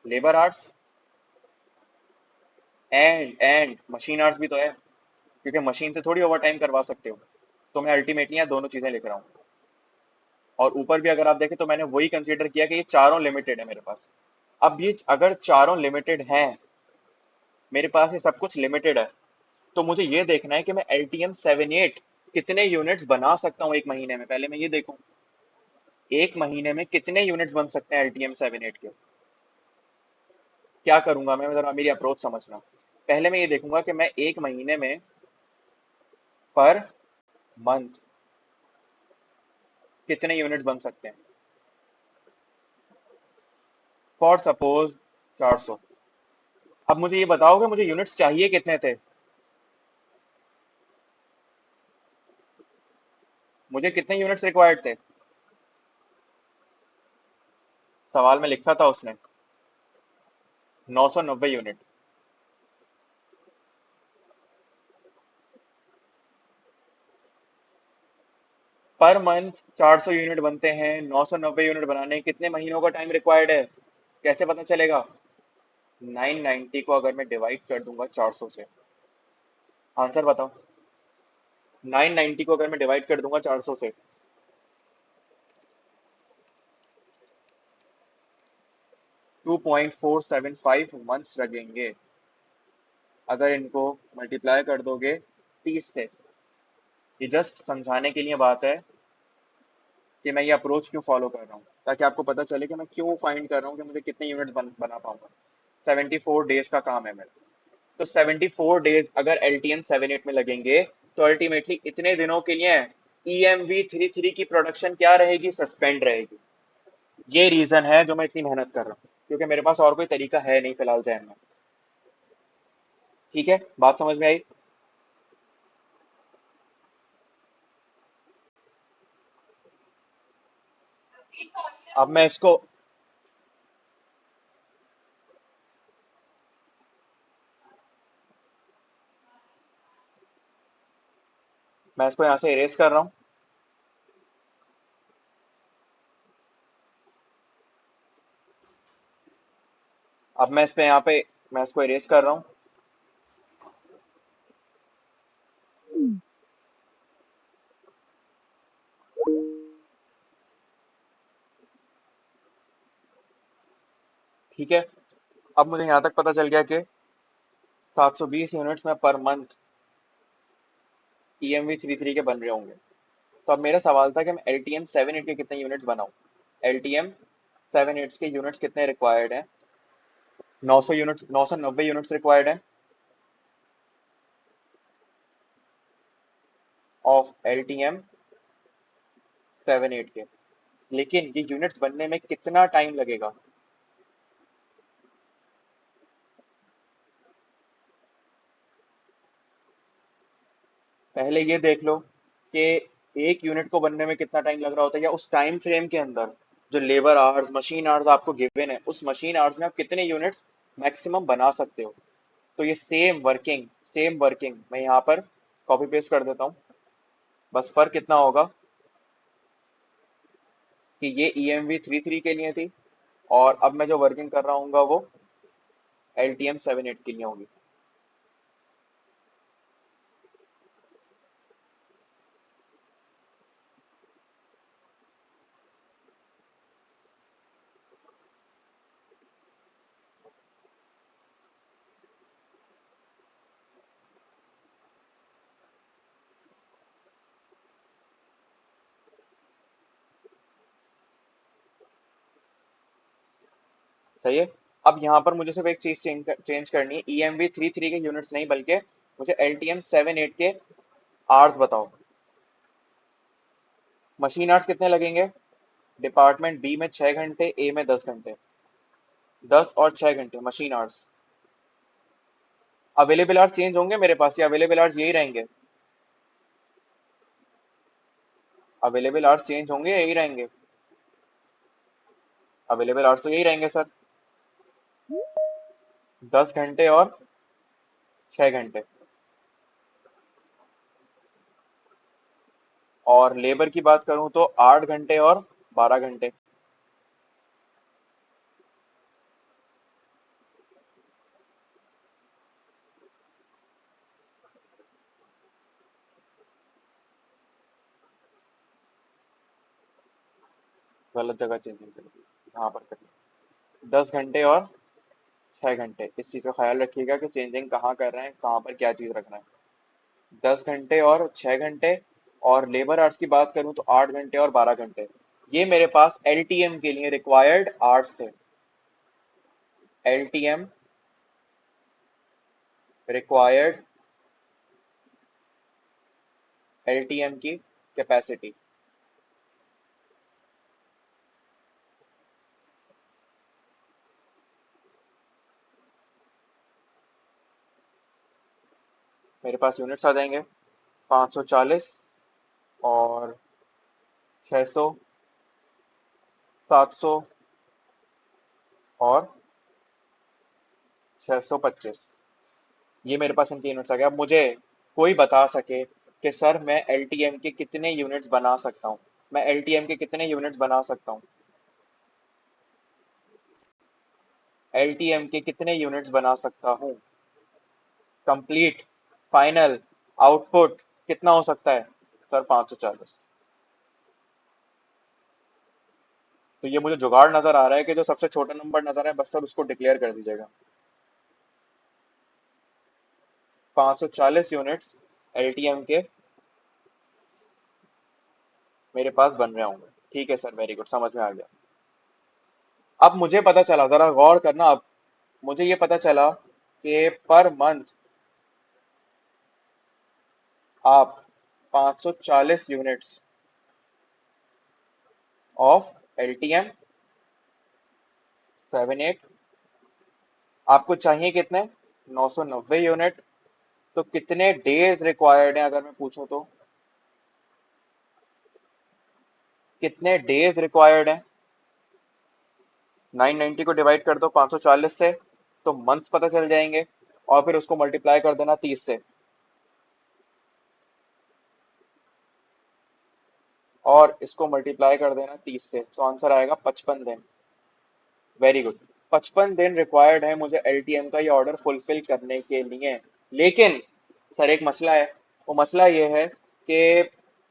[SPEAKER 1] Labour hours and machine hours भी तो है, क्योंकि मशीन से थोड़ी ओवर टाइम करवा सकते हो। तो मैं अल्टीमेटली यहाँ दोनों चीजें लिख रहा हूँ। और ऊपर भी अगर आप देखें तो मैंने वही कंसीडर किया कि ये चारों लिमिटेड है मेरे पास। अब ये अगर चारों लिमिटेड हैं, मेरे पास ये सब कुछ लिमिटेड है, तो मुझे ये देखना है कि मैं एल टी एम 78 कितने यूनिट्स बना सकता हूँ एक महीने में। पहले मैं ये देखूं एक महीने में कितने यूनिट्स बन सकते हैं एल टी एम 78 के। क्या करूंगा मैं, जरा मेरी अप्रोच समझना। पहले मैं ये देखूंगा कि मैं एक महीने में पर मंथ कितने यूनिट्स बन सकते हैं। For suppose 400। अब मुझे ये बताओ कि मुझे यूनिट्स चाहिए कितने थे, मुझे कितने यूनिट्स रिक्वायर्ड थे? सवाल में लिखा था उसने 990 यूनिट। पर मंथ 400 यूनिट बनते हैं, 990 यूनिट बनाने कितने महीनों का टाइम रिक्वायर्ड है, कैसे पता चलेगा? 990 को अगर मैं डिवाइड कर दूंगा 400 से, आंसर बताओ। 990 को अगर मैं डिवाइड कर दूंगा 400 से, 2.475 मंथ्स लगेंगे अगर इनको मल्टीप्लाई कर दोगे 30 से। ये जस्ट समझाने के लिए बात है कि मैं ये अप्रोच क्यों फॉलो कर रहा हूँ, ताकि आपको पता चले कि मैं क्यों फाइंड कर रहा हूँ कि मुझे कितने यूनिट्स बना पाऊंगा। 74 डेज का काम है मेरा, तो 74 डेज अगर एल टी एम 78 में लगेंगे, तो अल्टीमेटली इतने दिनों के लिए ई एम वी 33 की प्रोडक्शन क्या रहेगी, सस्पेंड रहेगी। ये रीजन है जो मैं इतनी मेहनत कर रहा हूँ, क्योंकि मेरे पास और कोई तरीका है नहीं फिलहाल जहन में। ठीक है, बात समझ में आई? अब मैं इसको यहाँ से इरेज कर रहा हूँ। अब मैं इस पे यहाँ पे मैं इसको इरेज कर रहा हूँ। ठीक है, अब मुझे यहाँ तक पता चल गया कि 720 यूनिट्स में पर मंथ EMV33 के बन रहे होंगे। तो अब मेरा सवाल था कि मैं LTM 7/8 के कितने यूनिट्स बनाऊं। LTM 7/8 के यूनिट्स कितने रिक्वायर्ड हैं? 900 यूनिट्स, 990 यूनिट्स रिक्वायर्ड है ऑफ LTM 7/8 के। लेकिन ये यूनिट्स बनने में कितना टाइम लगेगा? पहले ये देख लो कि एक यूनिट को बनने में कितना टाइम लग रहा होता है, या उस टाइम फ्रेम के अंदर जो लेबर आवर्स, मशीन आवर्स आपको गिवन है, उस मशीन आवर्स में आप कितने यूनिट्स मैक्सिमम बना सकते हो। तो ये सेम वर्किंग मैं यहाँ पर कॉपी पेस्ट कर देता हूँ। बस फर्क कितना होगा कि ये EMV33 के लिए थी, और अब मैं जो वर्किंग कर रहा हूँ वो LTM 7/8 के लिए होगी। सही है। अब यहाँ पर मुझे सिर्फ एक चीज चेंज करनी है, EMV33 के यूनिट्स नहीं, बल्कि मुझे LTM 7/8 के आवर्स बताओ। मशीन आवर्स कितने लगेंगे? डिपार्टमेंट बी में 6 घंटे, ए में 10 घंटे। 10 और 6 घंटे machine hours. Available hours change होंगे मेरे पास, या अवेलेबल आवर्स यही रहेंगे? अवेलेबल आवर्स चेंज होंगे या यही रहेंगे? अवेलेबल आवर्स तो यही रहेंगे सर, 10 घंटे और 6 घंटे। और लेबर की बात करूं तो 8 घंटे और 12 घंटे। गलत जगह चेंजिंग करिए, यहाँ पर करिए। 10 घंटे और 6 घंटे, इस चीज का ख्याल रखिएगा कि चेंजिंग कहाँ कर रहे हैं, कहाँ पर क्या चीज रखना है। 10 घंटे और 6 घंटे। और लेबर आवर्स की बात करूं तो 8 घंटे और 12 घंटे। ये मेरे पास LTM के लिए रिक्वायर्ड आवर्स थे। LTM रिक्वायर्ड, LTM की कैपेसिटी। मेरे पास यूनिट्स आ जाएंगे 540 और 600, 700 और 625। ये मेरे पास इनके यूनिट्स आ गए। अब मुझे कोई बता सके कि सर मैं LTM के कितने यूनिट्स बना सकता हूँ, मैं LTM के कितने यूनिट्स बना सकता हूँ, LTM के कितने यूनिट्स बना सकता हूँ। कंप्लीट फाइनल आउटपुट कितना हो सकता है? सर 540। तो ये मुझे जुगाड़ नजर आ रहा है कि जो सबसे छोटा नंबर नजर है, बस सर उसको डिक्लेयर कर दीजिएगा। 540 यूनिट्स LTM के मेरे पास बन रहे होंगे। ठीक है सर, वेरी गुड, समझ में आ गया। अब मुझे पता चला, जरा गौर करना। अब मुझे ये पता चला कि पर मंथ आप 540 यूनिट्स ऑफ LTM 7/8 आपको चाहिए कितने? 990 यूनिट। तो कितने डेज रिक्वायर्ड हैं अगर मैं पूछूं तो? कितने डेज रिक्वायर्ड हैं? 990 को डिवाइड कर दो 540 से, तो मंथ्स पता चल जाएंगे। और फिर उसको मल्टीप्लाई कर देना 30 से, और इसको मल्टीप्लाई कर देना 30 से, तो आंसर आएगा 55 दिन। Very good. 55 दिन रिक्वायर्ड है मुझे एलटीएम का ये ऑर्डर फुलफिल करने के लिए। लेकिन सर एक मसला है। वो मसला ये है कि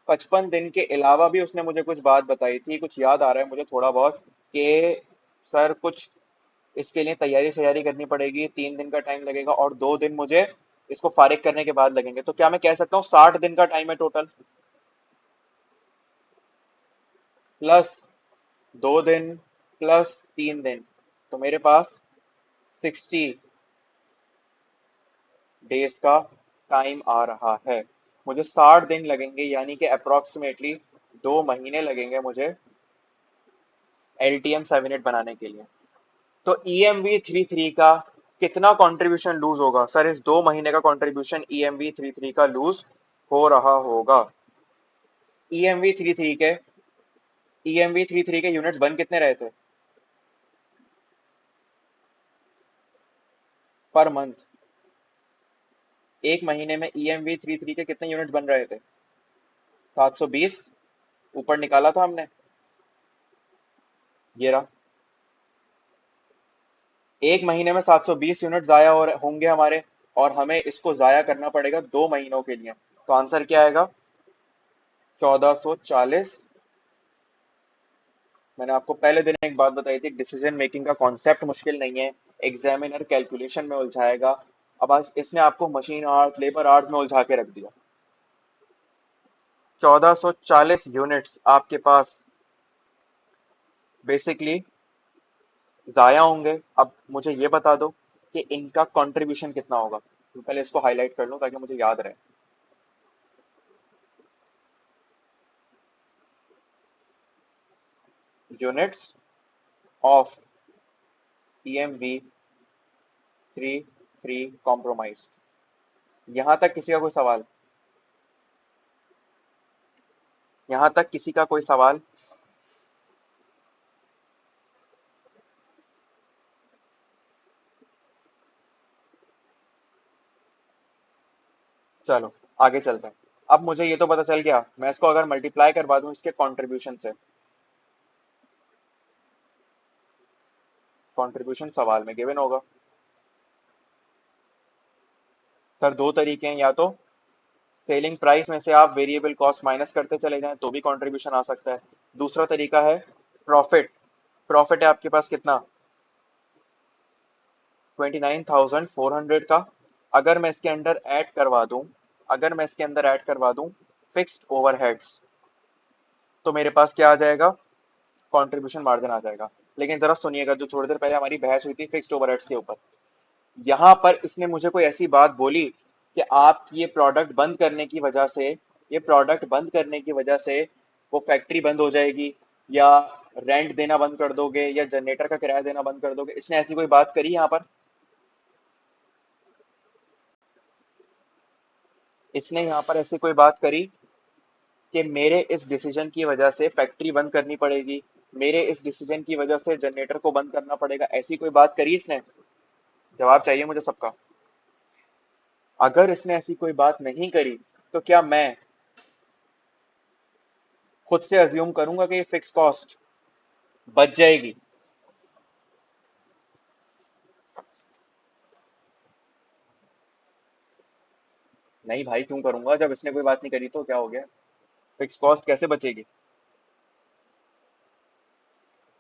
[SPEAKER 1] 55 दिन के अलावा भी उसने मुझे कुछ बात बताई थी, कुछ याद आ रहा है मुझे थोड़ा बहुत, कि सर कुछ इसके लिए तैयारी शैयारी करनी पड़ेगी, 3 दिन का टाइम लगेगा और 2 दिन मुझे इसको फारिग करने के बाद लगेंगे। तो क्या मैं कह सकता हूँ 60 दिन का टाइम है टोटल, प्लस 2 दिन प्लस 3 दिन, तो मेरे पास 60 डेज का टाइम आ रहा है। मुझे 60 दिन लगेंगे, यानी कि अप्रोक्सीमेटली 2 महीने लगेंगे मुझे LTM-78 बनाने के लिए। तो EMV33 का कितना कंट्रीब्यूशन लूज होगा सर? इस 2 महीने का कंट्रीब्यूशन EMV33 का लूज हो रहा होगा। EMV थ्री थ्री के EMV33 के यूनिट्स बन कितने रहे थे पर मंथ? एक महीने में EMV33 के कितने यूनिट्स बन रहे थे? 720। ऊपर निकाला था हमने, ये रहा। एक महीने में 720 यूनिट जाया और होंगे हमारे, और हमें इसको जाया करना पड़ेगा 2 महीनों के लिए। तो आंसर क्या आएगा? 1440। मैंने आपको पहले दिन एक बात बताई थी, डिसीजन मेकिंग का कॉन्सेप्ट मुश्किल नहीं है, एग्जामिनर कैलकुलेशन में उलझाएगा। अब आज इसने आपको मशीन आर्ट लेबर आर्ट में उलझा के रख दिया। 1440 यूनिट्स आपके पास बेसिकली जाया होंगे। अब मुझे ये बता दो कि इनका कंट्रीब्यूशन कितना होगा। तो पहले इसको हाईलाइट कर लूं ताकि मुझे याद रहे। Units of EMV33 compromise. यहां तक किसी का कोई सवाल? यहां तक किसी का कोई सवाल? चलो आगे चलते हैं। अब मुझे ये तो पता चल गया, मैं इसको अगर मल्टीप्लाई करवा दूं इसके कंट्रीब्यूशन से, कंट्रीब्यूशन सवाल में गिवन होगा। सर दो तरीके हैं, या तो सेलिंग प्राइस में से आप वेरिएबल कॉस्ट माइनस करते चले जाएं तो भी कंट्रीब्यूशन आ सकता है। दूसरा तरीका है प्रॉफिट। प्रॉफिट है आपके पास कितना? 29,400 का। अगर मैं इसके अंदर ऐड करवा दूं, अगर मैं इसके अंदर ऐड करवा दूं फिक्स्ड ओवरहेड्स, तो मेरे पास क्या आ जाएगा? कंट्रीब्यूशन मार्जिन आ जाएगा। लेकिन जरा सुनिएगा, जो थोड़ी देर पहले हमारी बहस हुई थी फिक्स्ड ओवरहेड्स के ऊपर, यहाँ पर इसने मुझे कोई ऐसी बात बोली कि आपकी ये प्रोडक्ट बंद करने की वजह से, ये प्रोडक्ट बंद करने की वजह से वो फैक्ट्री बंद हो जाएगी, या रेंट देना बंद कर दोगे, या जनरेटर का किराया देना बंद कर दोगे? इसने ऐसी कोई बात करी यहाँ पर? इसने यहाँ पर ऐसी कोई बात करी कि मेरे इस डिसीजन की वजह से फैक्ट्री बंद करनी पड़ेगी, मेरे इस डिसीजन की वजह से जनरेटर को बंद करना पड़ेगा, ऐसी कोई बात करी इसने? जवाब चाहिए मुझे सबका। अगर इसने ऐसी कोई बात नहीं करी तो क्या मैं खुद से अज्यूम करूंगा कि ये फिक्स कॉस्ट बच जाएगी? नहीं भाई, क्यों करूंगा? जब इसने कोई बात नहीं करी तो क्या हो गया? फिक्स कॉस्ट कैसे बचेगी?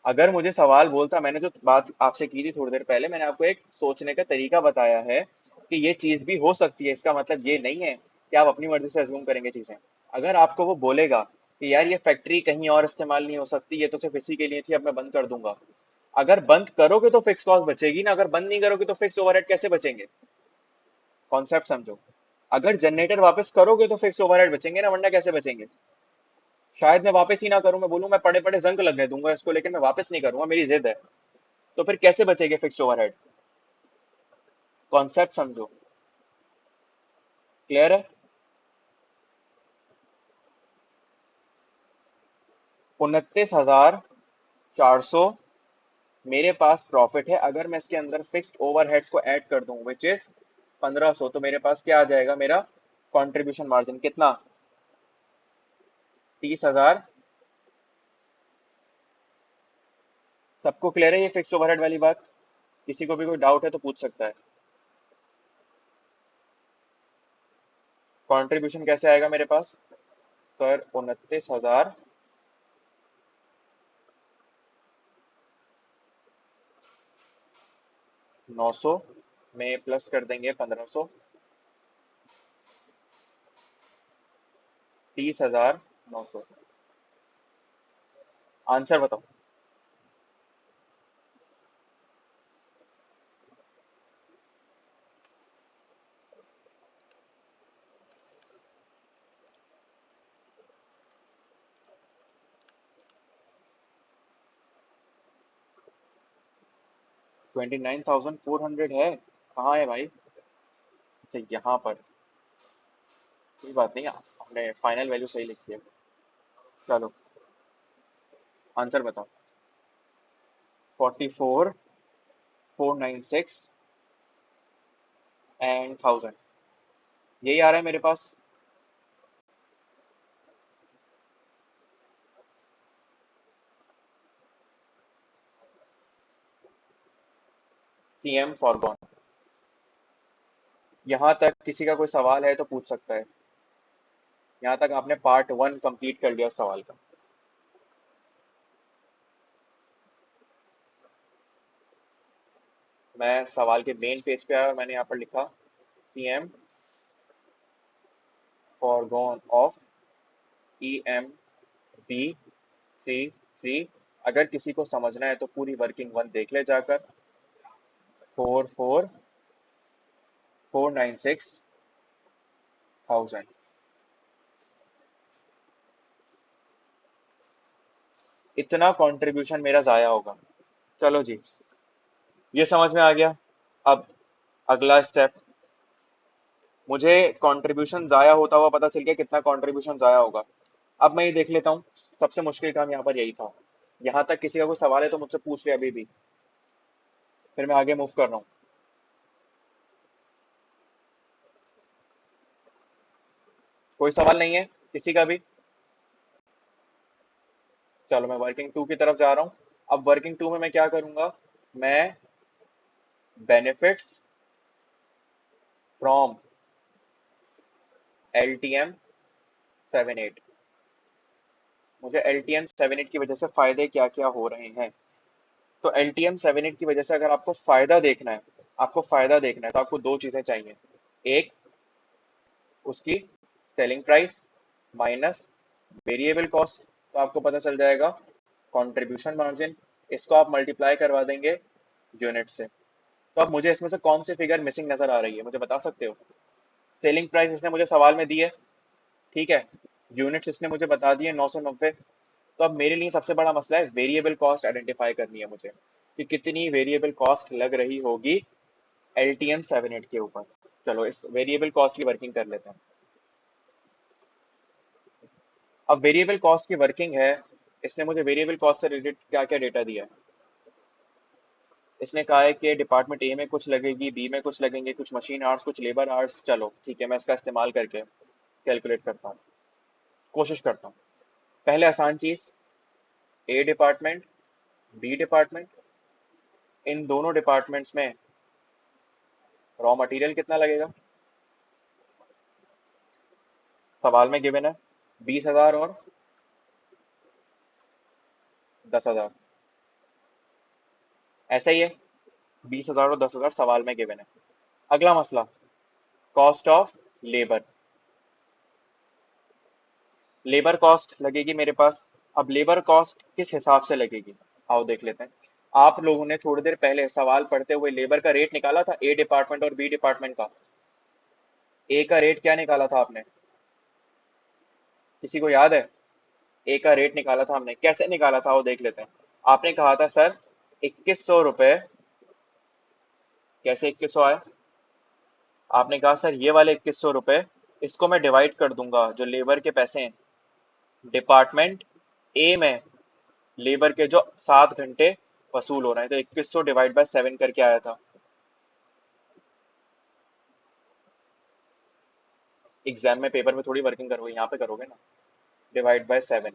[SPEAKER 1] अगर मुझे सवाल बोलता, मैंने जो बात आपसे की थी थोड़ी देर पहले, मैंने आपको एक सोचने का तरीका बताया है कि ये चीज भी हो सकती है, इसका मतलब ये नहीं है कि आप अपनी मर्जी से अज्यूम करेंगे चीजें। अगर आपको वो बोलेगा कि यार ये फैक्ट्री कहीं और इस्तेमाल नहीं हो सकती, ये तो सिर्फ इसी के लिए थी, अब मैं बंद कर दूंगा, अगर बंद करोगे तो फिक्स कॉस्ट बचेगी ना, अगर बंद नहीं करोगे तो फिक्स ओवरहेड कैसे बचेंगे? कॉन्सेप्ट समझो। अगर जनरेटर वापस करोगे तो फिक्स ओवरहेड बचेंगे ना, वरना कैसे बचेंगे? शायद मैं वापस ही ना करूं, मैं बोलूं मैं पड़े पड़े जंग लगने दूंगा इसको, लेकिन मैं वापस नहीं करूंगा, मेरी जिद है। तो फिर कैसे बचेंगे फिक्स ओवरहेड? कॉन्सेप्ट समझो। क्लियर है? 29,400 मेरे पास प्रॉफिट है। अगर मैं इसके अंदर फिक्स्ड ओवरहेड्स को ऐड कर दूं विच इज 1,500, तो मेरे पास क्या आ जाएगा? मेरा कंट्रीब्यूशन मार्जिन कितना? 30,000। सबको क्लियर है ये फिक्स ओवरहेड वाली बात? किसी को भी कोई डाउट है तो पूछ सकता है। कंट्रीब्यूशन कैसे आएगा मेरे पास? सर 29,900 में प्लस कर देंगे 1,500, 30,900। आंसर बताओ। 29,400 है। कहाँ है भाई? अच्छा यहाँ पर। कोई बात नहीं, हमने फाइनल वैल्यू सही लिखी है। चलो आंसर बताओ। 44,496 एंड 1000, यही आ रहा है मेरे पास। CM foregone. यहाँ तक किसी का कोई सवाल है तो पूछ सकता है। यहाँ तक आपने पार्ट 1 कंप्लीट कर लिया सवाल का। मैं सवाल के मेन पेज पे आया और मैंने यहाँ पर लिखा CM फॉरगॉन ऑफ EMB33। अगर किसी को समझना है तो पूरी वर्किंग वन देख ले जाकर। 44,496,1000। इतना कंट्रीब्यूशन मेरा जाया होगा। चलो जी, ये समझ में आ गया। अब अगला स्टेप, मुझे कंट्रीब्यूशन जाया होता हुआ पता चल गया कितना कंट्रीब्यूशन जाया होगा। अब मैं ये देख लेता हूँ। सबसे मुश्किल काम यहाँ पर यही था। यहाँ तक किसी का कोई सवाल है तो मुझसे पूछ ले अभी भी, फिर मैं आगे मूव कर रहा हूँ। कोई सवाल नहीं है किसी का भी? चलो मैं वर्किंग टू की तरफ जा रहा हूँ। अब वर्किंग टू में मैं क्या करूंगा? मैं बेनिफिट्स फ्रॉम LTM 78, मुझे LTM 78 की वजह से फायदे क्या क्या हो रहे हैं। तो LTM 78 की वजह से अगर आपको फायदा देखना है, तो आपको दो चीजें चाहिए। एक, उसकी selling price minus variable cost, तो आपको पता चल जाएगा कंट्रीब्यूशन मार्जिन। इसको आप मल्टीप्लाई करवा देंगे यूनिट से। तो अब मुझे इसमें से कौन सी फिगर मिसिंग नजर आ रही है, मुझे बता सकते हो? सेलिंग प्राइस इसने मुझे सवाल में दी है, ठीक है। यूनिट्स इसने मुझे बता दिए 990। तो अब मेरे लिए सबसे बड़ा मसला है वेरिएबल कॉस्ट आइडेंटिफाई करनी है मुझे, कि कितनी वेरिएबल कॉस्ट लग रही होगी LTM 78 के ऊपर। चलो इस वेरिएबल कॉस्ट की वर्किंग कर लेते हैं। अब वेरिएबल कॉस्ट की वर्किंग है। इसने मुझे वेरिएबल कॉस्ट से रिलेटेड क्या क्या डेटा दिया है। इसने कहा है कि डिपार्टमेंट ए में कुछ लगेगी, बी में कुछ लगेंगे, कुछ मशीन आवर्स, कुछ लेबर आवर्स। चलो ठीक है, मैं इसका इस्तेमाल करके कैलकुलेट करता हूँ, कोशिश करता हूँ। पहले आसान चीज, ए डिपार्टमेंट, बी डिपार्टमेंट, इन दोनों डिपार्टमेंट्स में रॉ मटेरियल कितना लगेगा? सवाल में गिवन है 20,000 और 10,000, ऐसा ही है। 20,000 और 10,000 सवाल में गिवन है। अगला मसला, cost of labour. Labour cost लगेगी मेरे पास। अब लेबर कॉस्ट किस हिसाब से लगेगी, आओ देख लेते हैं। आप लोगों ने थोड़ी देर पहले सवाल पढ़ते हुए लेबर का रेट निकाला था, ए डिपार्टमेंट और बी डिपार्टमेंट का। ए का रेट क्या निकाला था आपने? किसी को याद है? ए का रेट निकाला था हमने, कैसे निकाला था वो देख लेते हैं। आपने कहा था सर 2,100 रुपए। कैसे 2,100 आए? आपने कहा सर ये वाले 2,100 रुपए, इसको मैं डिवाइड कर दूंगा जो लेबर के पैसे हैं डिपार्टमेंट ए में, लेबर के जो 7 घंटे वसूल हो रहे हैं। तो 2,100 डिवाइड बाय 7 करके आया था। एग्जाम में पेपर में थोड़ी वर्किंग करोगे, यहाँ पे करोगे ना, डिवाइड बाय 7।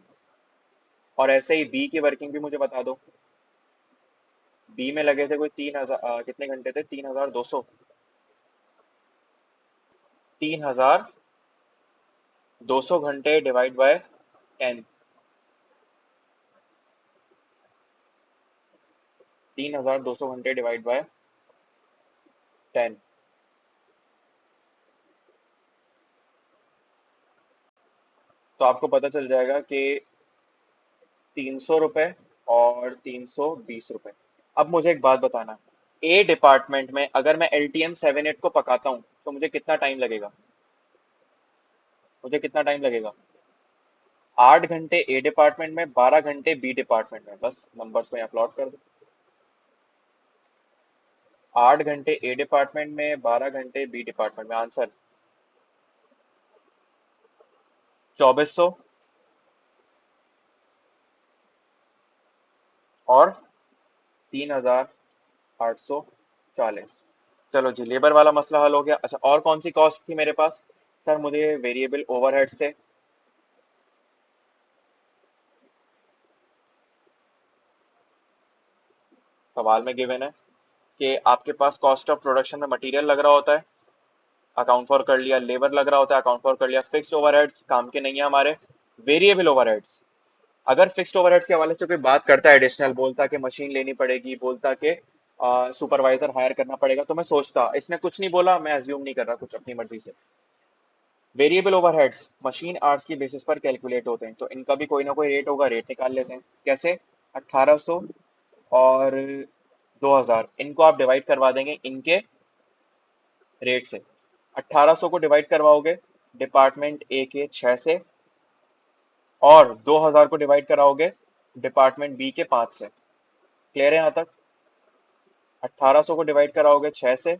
[SPEAKER 1] और ऐसे ही बी की वर्किंग भी मुझे बता दो। बी में लगे थे कोई 3,000, कितने घंटे थे? 3,200। 3,200 घंटे डिवाइड बाय 10। 3,200 घंटे डिवाइड बाय 10। तो आपको पता चल जाएगा कि 300 रुपये और 320 रुपये। अब मुझे एक बात बताना, ए डिपार्टमेंट में अगर मैं LTM-78 को पकाता हूँ तो मुझे कितना टाइम लगेगा? मुझे कितना टाइम लगेगा? 8 घंटे ए डिपार्टमेंट में, 12 घंटे बी डिपार्टमेंट में। बस नंबर्स को यहाँ प्लॉट कर दो। 8 घंटे ए डिपार्टमेंट में, 12 घंटे बी डिपार्टमेंट में। आंसर 2400 और 3,840। चलो जी, लेबर वाला मसला हल हो गया। अच्छा, और कौन सी कॉस्ट थी मेरे पास? सर मुझे वेरिएबल ओवरहेड्स थे। सवाल में गिवन है कि आपके पास कॉस्ट ऑफ प्रोडक्शन में मटेरियल लग रहा होता है, अकाउंट फॉर कर लिया। लेबर लग रहा होता है, अकाउंट फॉर कर लिया। फिक्स्ड ओवरहेड्स काम के नहीं है हमारे। वेरिएबल ओवरहेड्स, अगर फिक्स्ड ओवरहेड्स के हवाले से कोई बात करता है एडिशनल, बोलता कि मशीन लेनी पड़ेगी, बोलता कि सुपरवाइजर हायर करना पड़ेगा, तो मैं सोचता। इसने कुछ नहीं बोला, मैं अज्यूम नहीं कर रहा कुछ अपनी मर्जी से। वेरिएबल ओवरहेड्स मशीन आवर्स की बेसिस पर कैलकुलेट होते हैं, तो इनका भी कोई ना कोई रेट होगा, रेट निकाल लेते हैं। कैसे? 1800 और 2000, इनको आप डिवाइड करवा देंगे इनके रेट से। 1800 को डिवाइड करवाओगे डिपार्टमेंट ए के 6 से, और 2000 को डिवाइड कराओगे डिपार्टमेंट बी के 5 से। क्लियर है यहाँ तक? 1800 को डिवाइड कराओगे 6 से,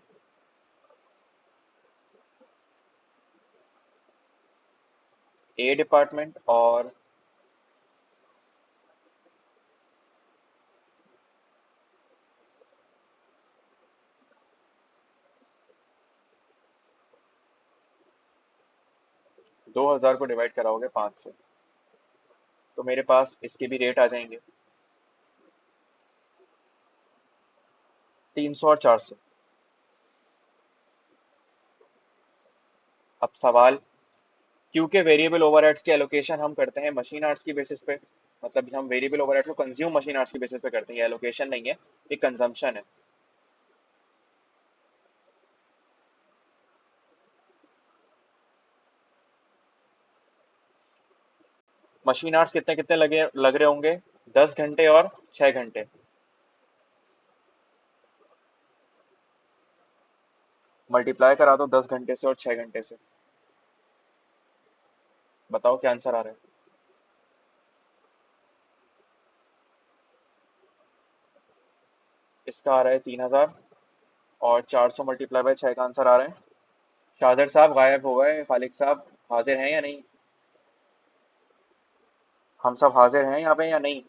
[SPEAKER 1] ए डिपार्टमेंट, और 2000 को डिवाइड कराओगे 5 से, तो मेरे पास इसके भी रेट आ जाएंगे, 300 और 400। अब सवाल, क्योंकि वेरिएबल ओवरहेड्स की एलोकेशन हम करते हैं मशीन आवर्स की बेसिस पे, मतलब हम वेरिएबल ओवरहेड्स को कंज्यूम मशीन आवर्स की बेसिस पे करते हैं, ये एलोकेशन नहीं है, ये कंजम्पशन है। मशीन आवर्स कितने कितने लग रहे होंगे? 10 घंटे और 6 घंटे। मल्टीप्लाई करा दो 10 घंटे से और 6 घंटे से, बताओ क्या आंसर आ रहा है? इसका आ रहा है 3,000, और 400 मल्टीप्लाई बाय 6 का आंसर आ रहा है। शादर साहब गायब हो गए, खालिक साहब हाजिर हैं या नहीं? हम सब हाजिर हैं यहाँ पे या नहीं?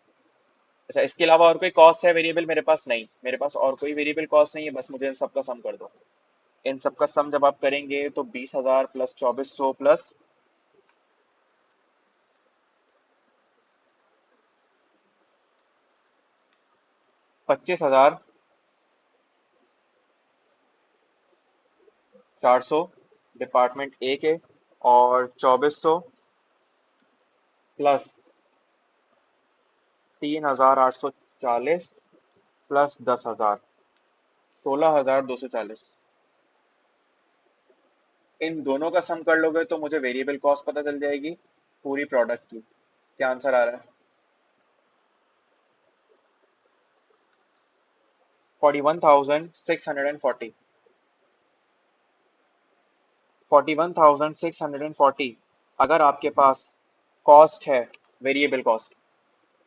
[SPEAKER 1] अच्छा, इसके अलावा और कोई कॉस्ट है वेरिएबल मेरे पास? नहीं, मेरे पास और कोई वेरिएबल कॉस्ट नहीं है, बस मुझे इन सबका सम कर दो। इन सबका सम जब आप करेंगे तो 20,000 प्लस 2400 प्लस 25,400 डिपार्टमेंट ए के, और 2400 प्लस 3,840 प्लस 10,000, 16,240। इन दोनों का सम कर लोगे तो मुझे वेरिएबल कॉस्ट पता चल जाएगी पूरी प्रोडक्ट की। क्या आंसर आ रहा है? 41,640। 41,640। अगर आपके पास कॉस्ट है, वेरिएबल कॉस्ट,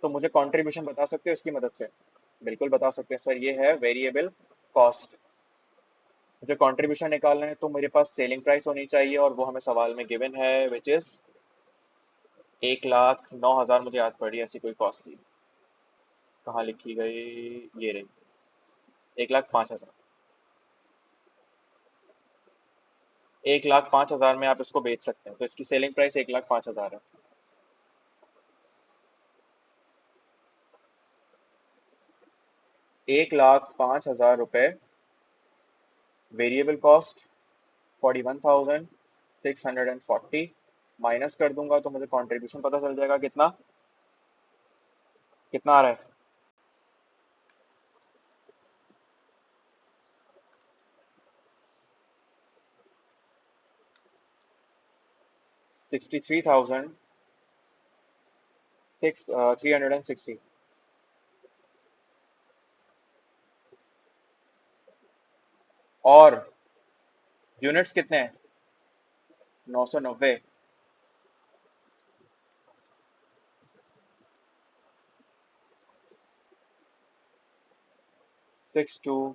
[SPEAKER 1] तो मुझे कंट्रीब्यूशन बता सकते हो इसकी मदद से? बिल्कुल बता सकते हैं सर, ये है वेरिएबल कॉस्ट। मुझे कंट्रीब्यूशन निकालना है तो मेरे पास सेलिंग प्राइस होनी चाहिए, और वो हमें सवाल में गिवन है, विच इज 1,09,000। मुझे याद पड़ी ऐसी कोई कॉस्ट थी, कहाँ लिखी गई? ये रही, 1,05,000। 1,05,000 में आप इसको बेच सकते हैं, तो इसकी सेलिंग प्राइस 1,05,000 है। 1,05,000 रुपये वेरिएबल कॉस्ट 41,640 माइनस कर दूंगा तो मुझे कंट्रीब्यूशन पता चल जाएगा कितना कितना आ रहा है। 63,360। और यूनिट्स कितने हैं? 990। 62।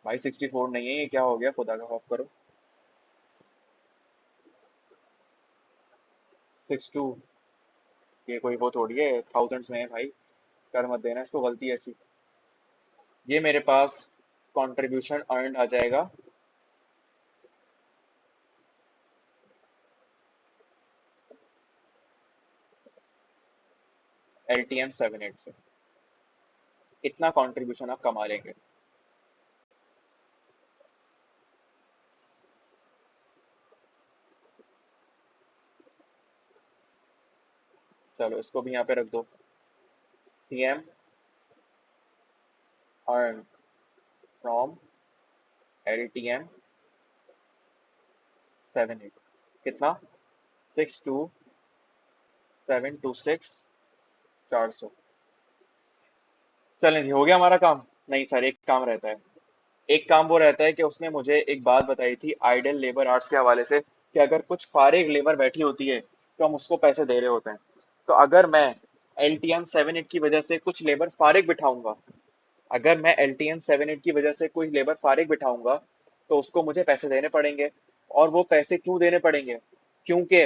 [SPEAKER 1] भाई 64 नहीं है, ये क्या हो गया, खुदा का खौफ करो। 62। ये कोई वो थोड़ी है, थाउजेंड्स में है भाई। कर मत देना इसको गलती ऐसी। ये मेरे पास कंट्रीब्यूशन अर्न आ जाएगा LTM 78 से। इतना कंट्रीब्यूशन आप कमा लेंगे। चलो इसको भी यहाँ पे रख दो। CM अर्न फ्रॉम LTM 78 कितना? 62,726,400। चलें जी, हो गया हमारा काम। नहीं सर, एक काम रहता है। एक काम वो रहता है कि उसने मुझे एक बात बताई थी आइडल लेबर आर्ट्स के हवाले से, कि अगर कुछ फारिग लेबर बैठी होती है तो हम उसको पैसे दे रहे होते हैं। तो अगर मैं LTM 78 की वजह से कुछ लेबर फारिग बिठाऊंगा, अगर मैं LTM 78 की वजह से कोई लेबर फारिग बिठाऊंगा तो उसको मुझे पैसे देने पड़ेंगे। और वो पैसे क्यों देने पड़ेंगे? क्योंकि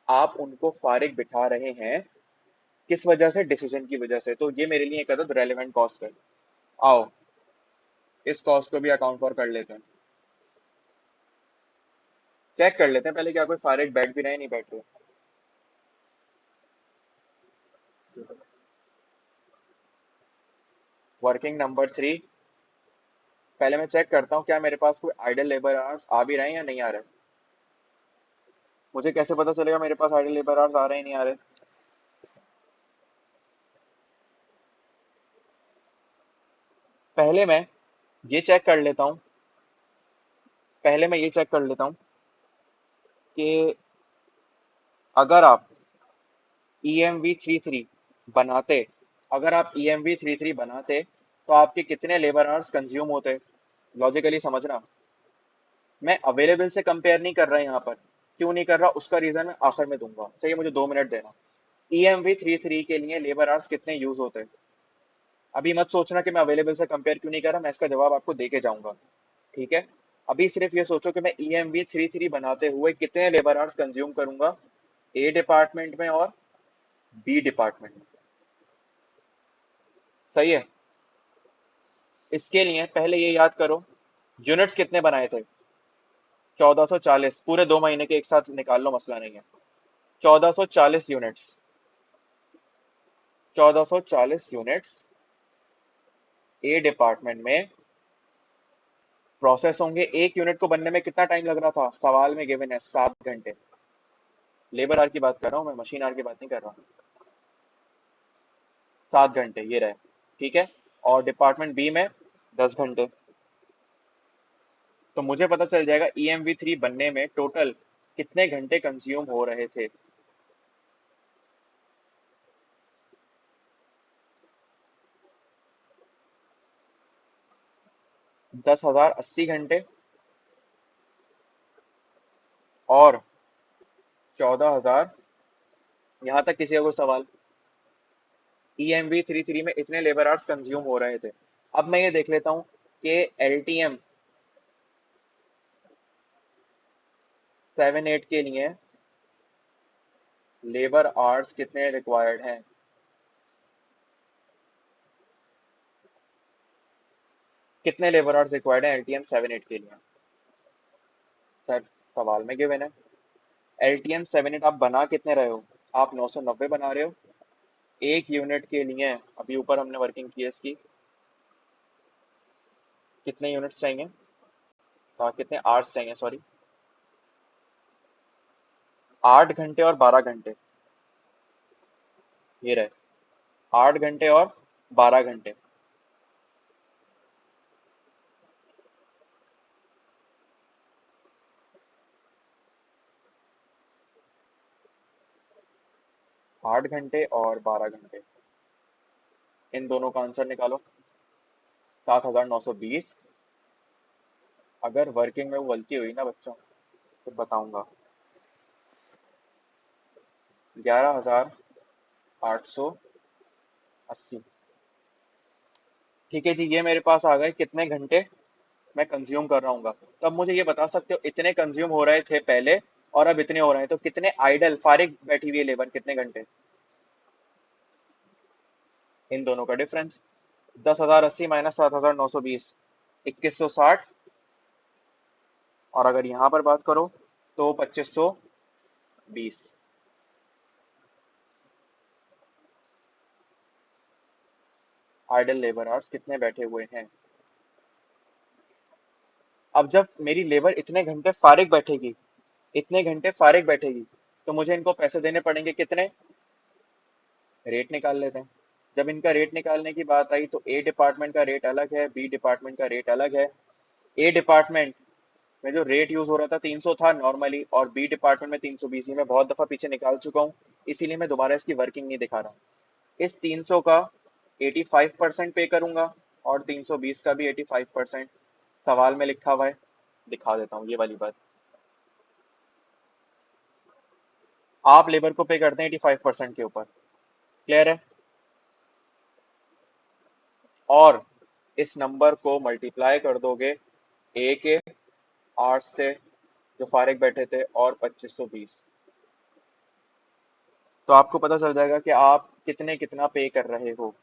[SPEAKER 1] आप उनको फारिग बिठा रहे हैं। किस वजह से? डिसीजन की वजह से। तो ये मेरे लिए एक अदद रेलिवेंट कॉस्ट है। आओ इस कॉस्ट को भी अकाउंट फॉर कर लेते हैं। चेक कर लेते हैं पहले क्या कोई फारिग बैठ भी रहे नहीं बैठ रहे। Working number 3। पहले मैं चेक करता हूँ क्या मेरे पास कोई आइडल लेबर आवर्स आ भी रहे हैं या नहीं आ रहे। मुझे कैसे पता चलेगा मेरे पास आइडल लेबर आवर्स आ रहे हैं नहीं आ रहे? पहले मैं ये चेक कर लेता हूँ पहले मैं ये चेक कर लेता हूँ कि अगर आप EMV 33 बनाते अगर आप EMV 33 बनाते तो आपके कितने लेबर आवर्स कंज्यूम होते? लॉजिकली समझना। मैं अवेलेबल से कंपेयर नहीं कर रहा यहाँ पर। क्यों नहीं कर रहा उसका रीजन मैं आखिर में दूंगा, चाहिए मुझे 2 मिनट देना। EMV 33 के लिए लेबर आवर्स कितने यूज होते हैं? अभी मत सोचना कि मैं अवेलेबल से कंपेयर क्यों नहीं कर रहा, मैं इसका जवाब आपको दे के जाऊंगा। ठीक है। अभी सिर्फ ये सोचो कि मैं EMV 33 बनाते हुए कितने लेबर आवर्स कंज्यूम करूंगा, A डिपार्टमेंट में और B डिपार्टमेंट में। सही है। इसके लिए पहले ये याद करो यूनिट्स कितने बनाए थे। 1440 पूरे 2 महीने के एक साथ निकाल लो, मसला नहीं है। 1440 यूनिट्स। 1440 यूनिट्स ए डिपार्टमेंट में प्रोसेस होंगे। एक यूनिट को बनने में कितना टाइम लग रहा था? सवाल में गिवन है 7 घंटे। लेबर आर की बात कर रहा हूं मैं, मशीन आर की बात नहीं कर रहा। 7 घंटे ये रहे। ठीक है। और डिपार्टमेंट बी में 10 घंटे। तो मुझे पता चल जाएगा EMV 3 बनने में टोटल कितने घंटे कंज्यूम हो रहे थे। 10,080 घंटे और 14,000। यहां तक किसी का कोई सवाल? EMV 33 में इतने लेबर आवर्स कंज्यूम हो रहे थे। अब मैं ये देख लेता हूँ कि LTM 78 के लिए लेबर आवर्स कितने रिक्वायर्ड हैं। कितने लेबर आवर्स रिक्वायर्ड हैं LTM 78 के लिए? सर सवाल में गिवन है। LTM 78 आप बना कितने रहे हो? आप 990 बना रहे हो। एक यूनिट के लिए अभी ऊपर हमने वर्किंग की है इसकी, कितने यूनिट्स चाहिए, कितने आवर्स चाहिए सॉरी, 8 घंटे और 12 घंटे, ये रहे, 8 घंटे और 12 घंटे। 8 घंटे और 12 घंटे, इन दोनों का आंसर निकालो। 7,920। अगर वर्किंग में वो गलती हुई ना बच्चों तो बताऊंगा। 11,880। ठीक है जी, ये मेरे पास आ गए कितने घंटे मैं कंज्यूम कर रहा हूँ। तो अब मुझे ये बता सकते हो इतने कंज्यूम हो रहे थे पहले और अब इतने हो रहे हैं, तो कितने आइडल फारिग बैठी हुई है लेबर, कितने घंटे, इन दोनों का डिफरेंस। 10,080 माइनस 7,920, 2,160। और अगर यहाँ पर बात करो तो 2,520। आइडल लेबर आवर्स कितने बैठे हुए हैं। अब जब मेरी लेबर इतने घंटे फारिग बैठेगी, इतने घंटे फारिग बैठेगी, तो मुझे इनको पैसे देने पड़ेंगे कितने, रेट निकाल लेते हैं। जब इनका रेट निकालने की बात आई तो ए डिपार्टमेंट का रेट अलग है, बी डिपार्टमेंट का रेट अलग है। ए डिपार्टमेंट में जो रेट यूज हो रहा था 300 था नॉर्मली, और बी डिपार्टमेंट में 320। ये मैं बहुत दफा पीछे निकाल चुका हूँ, इसीलिए मैं दोबारा इसकी वर्किंग नहीं दिखा रहा हूँ। इस 300 का 85% पे करूंगा और 320 का भी 85%। सवाल में लिखा हुआ है, दिखा देता हूँ ये वाली बात। आप लेबर को पे करते हैं 85% के ऊपर, क्लियर है। और इस नंबर को मल्टीप्लाई कर दोगे ए के 8 से जो फारिग बैठे थे और 2,520, तो आपको पता चल जाएगा कि आप कितने कितना पे कर रहे हो।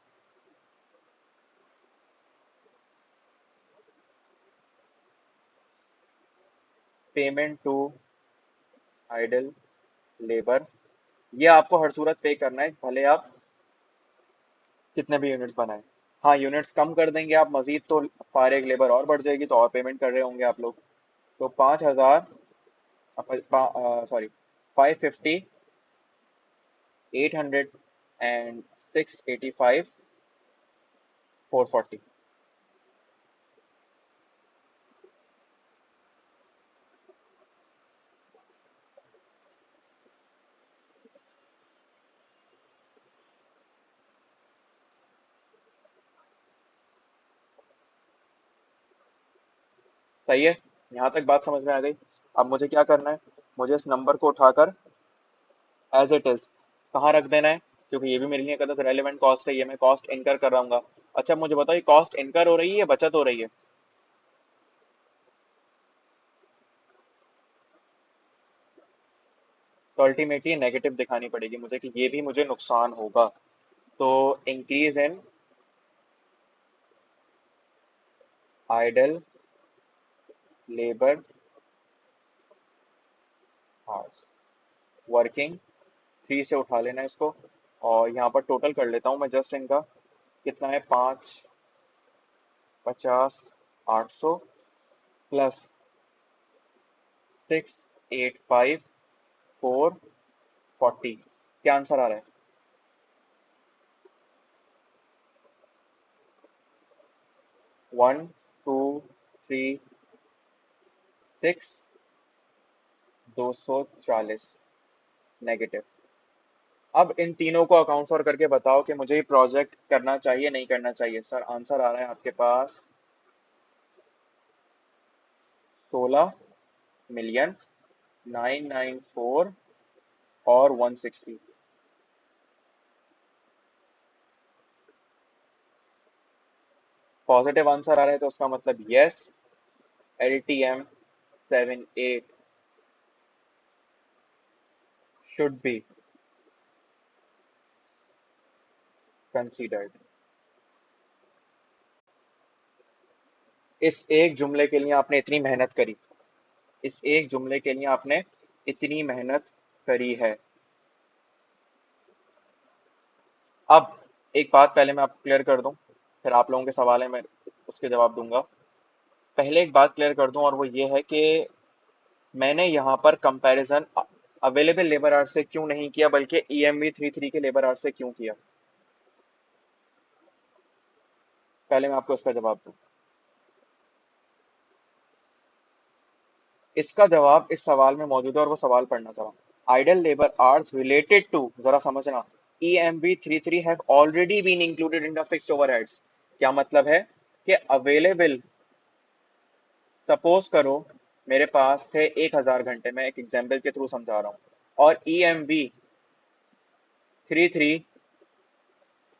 [SPEAKER 1] पेमेंट टू आइडल लेबर, ये आपको हर सूरत पे करना है, भले आप कितने भी यूनिट्स बनाए। हाँ, यूनिट्स कम कर देंगे आप मजीद तो फारिग लेबर और बढ़ जाएगी, तो और पेमेंट कर रहे होंगे आप लोग। तो 5,000, सॉरी, 550, 800 एंड 685, 440। सही है, यहाँ तक बात समझ में आ गई। अब मुझे क्या करना है, मुझे इस नंबर को उठाकर एज इट इज कहाँ रख देना है, क्योंकि ये भी मेरे लिए कदर रेलिवेंट कॉस्ट है, ये मैं कॉस्ट इनकर कर रहा हूँ। अच्छा मुझे बताओ, ये कॉस्ट इनकर हो रही है या बचत हो रही है। तो अल्टीमेटली नेगेटिव दिखानी पड़ेगी मुझे कि ये भी मुझे नुकसान होगा। तो increase in idle labour hours, working 3 से उठा लेना है इसको, और यहाँ पर टोटल कर लेता हूँ मैं जस्ट इनका। कितना है, 5, 50, 800 प्लस 6, 8, 5, 440। क्या आंसर आ रहा है। 1, 2, 3, 6, 240 नेगेटिव। अब इन तीनों को अकाउंट्स और करके बताओ कि मुझे ये प्रोजेक्ट करना चाहिए नहीं करना चाहिए। सर आंसर आ रहा है आपके पास 16,994 और 160। पॉजिटिव आंसर आ रहा है तो उसका मतलब yes, LTM 78 should be considered. इस एक जुमले के लिए आपने इतनी मेहनत करी, इस एक जुमले के लिए आपने इतनी मेहनत करी है। अब एक बात पहले मैं आपको क्लियर कर दूं, फिर आप लोगों के सवाल है मैं उसके जवाब दूंगा। पहले एक बात क्लियर कर दूं और वो ये है कि मैंने यहाँ पर कंपैरिजन अवेलेबल लेबर आवर्स से क्यों नहीं किया बल्कि EMV 33 के लेबर आवर्स से क्यों किया, पहले मैं आपको इसका जवाब दूं। इसका जवाब इस सवाल में मौजूद है और वो सवाल पढ़ना चाहूँ। Idle labour hours related to, जरा समझना, EMV 33 have already been included in the fixed overheads. क्या मतलब है कि अवेलेबल, सपोज करो मेरे पास थे 1000 घंटे, मैं एक एग्जाम्पल के थ्रू समझा रहा हूँ, और EMV 33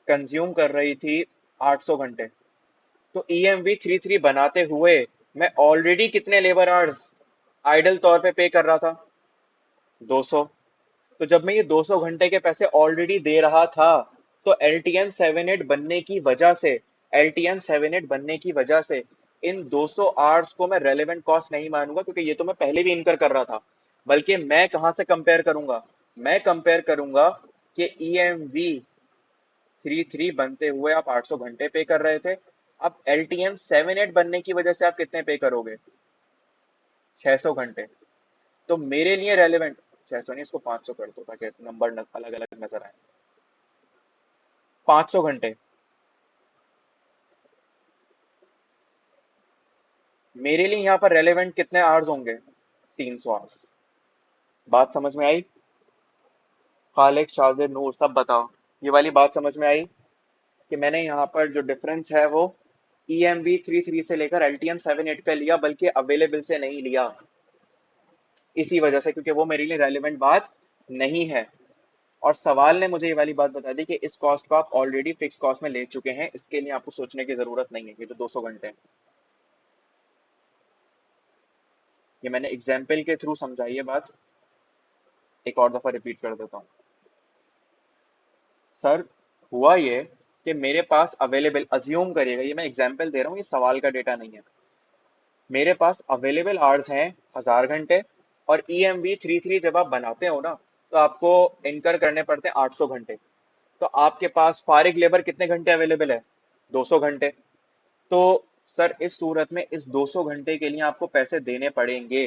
[SPEAKER 1] कंज्यूम कर रही थी 800 घंटे। तो EMV 33 बनाते हुए मैं ऑलरेडी कितने लेबर आवर्स आइडल तौर पे पे कर रहा था? 200। तो जब मैं ये 200 घंटे के पैसे ऑलरेडी दे रहा था, तो LTM 78 बनने की वजह से, LTM 78 बनने की वजह से इन 200 आवर्स को मैं रेलेवेंट कॉस्ट नहीं मानूंगा, क्योंकि ये तो मैं पहले भी इनकर कर रहा था। बल्कि मैं कहां से कंपेयर करूंगा? मैं कंपेयर करूंगा कि EMV 33 बनते हुए आप 800 घंटे पे कर रहे थे, अब LTM 78 बनने की वजह से आप कितने पे करोगे? 600 घंटे। तो मेरे लिए रेलेवेंट, 600 नहीं, इसको 500 कर दो ताकि नंबर अलग अलग नजर आए। 500 घंटे मेरे लिए यहाँ पर रेलेवेंट कितने आवर्स होंगे? 300 आवर्स। बात समझ में आई? खालिक, शाजिर, नूर, सब बताओ, ये वाली बात समझ में आई कि मैंने यहाँ पर जो डिफरेंस है वो EMV 33 से लेकर LTM 78 पे लिया, बल्कि अवेलेबल से नहीं लिया, इसी वजह से, क्योंकि वो मेरे लिए रेलिवेंट बात नहीं है। और सवाल ने मुझे ये वाली बात बता दी कि इस कॉस्ट को आप ऑलरेडी फिक्स कॉस्ट में ले चुके हैं, इसके लिए आपको सोचने की जरूरत नहीं है। ये जो 200 घंटे हैं, ये मैंने एग्जाम्पल के थ्रू समझाई है बात, एक और दफा रिपीट कर देता हूँ। सर, हुआ ये कि मेरे पास अवेलेबल, अज्यूम करिएगा, ये मैं एग्जाम्पल दे रहा हूँ, ये सवाल का डेटा नहीं है। मेरे पास अवेलेबल आवर्स हैं 1000 घंटे, और EMV 33 जब आप बनाते हो ना, तो आपको इनकर करने पड़ते हैं 800 घंटे। तो आपके पास फारिग लेबर कितने घंटे अवेलेबल है? 200 घंटे। तो सर इस सूरत में इस 200 घंटे के लिए आपको पैसे देने पड़ेंगे।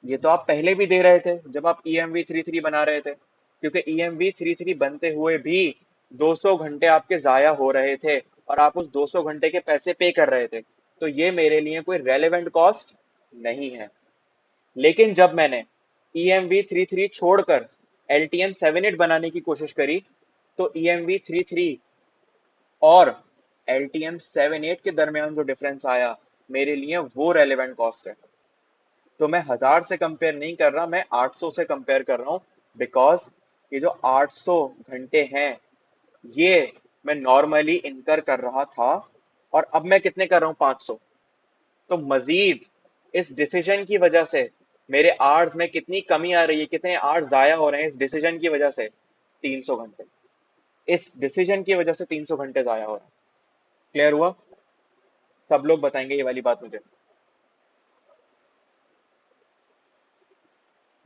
[SPEAKER 1] ये तो आप पहले भी दे रहे थे जब आप EMV 33 बना रहे थे, क्योंकि EMV 33 बनते हुए भी 200 घंटे आपके जाया हो रहे थे और आप उस 200 घंटे के पैसे पे कर रहे थे। तो ये मेरे लिए कोई रेलेवेंट कॉस्ट नहीं है। लेकिन जब मैंने EMV 33 छोड़कर LTM 78 बनाने की कोशिश करी, तो EMV 33 और LTM 78 के दरमियान जो डिफरेंस आया, मेरे लिए वो रेलेवेंट कॉस्ट है। तो मैं 1000 से कंपेयर नहीं कर रहा, मैं 800 से कंपेयर कर रहा हूँ। बिकॉज ये जो 800 घंटे हैं, ये मैं नॉर्मली इनकर कर रहा था, और अब मैं कितने कर रहा हूँ? 500। तो मजीद इस डिसीजन की वजह से मेरे आर्ट्स में कितनी कमी आ रही है, कितने आर्ट्स जाया हो रहे हैं इस डिसीजन की वजह से? 300 घंटे। इस डिसीजन की वजह से 300 घंटे जाया हो रहे हैं। क्लियर हुआ? सब लोग बताएंगे ये वाली बात मुझे।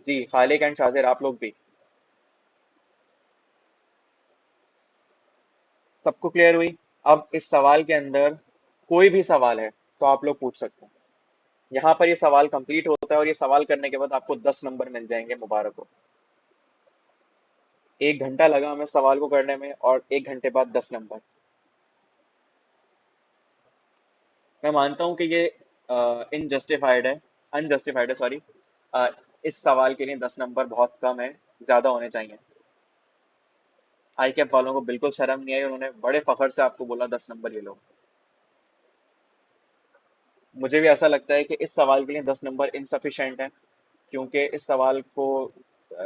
[SPEAKER 1] जी, खालिक एंड शाजिर, आप लोग भी। सबको क्लियर हुई? अब इस सवाल के अंदर कोई भी सवाल है तो आप लोग पूछ सकते हैं। यहाँ पर ये सवाल कंप्लीट होता है और ये सवाल करने के बाद आपको 10 नंबर मिल जाएंगे, मुबारक हो। 1 घंटा लगा हमें सवाल को करने में और 1 घंटे बाद 10 नंबर। मैं मानता हूँ कि ये इनजस्टिफाइड है, अनजस्टिफाइड है, सॉरी। इस सवाल के लिए 10 नंबर बहुत कम है, ज्यादा होने चाहिए। आई कैप वालों को बिल्कुल शर्म नहीं आई, उन्होंने बड़े फखर से आपको बोला 10 नंबर ये लो। मुझे भी ऐसा लगता है कि इस सवाल के लिए 10 नंबर इनसफिशिएंट है, क्योंकि इस सवाल को अ,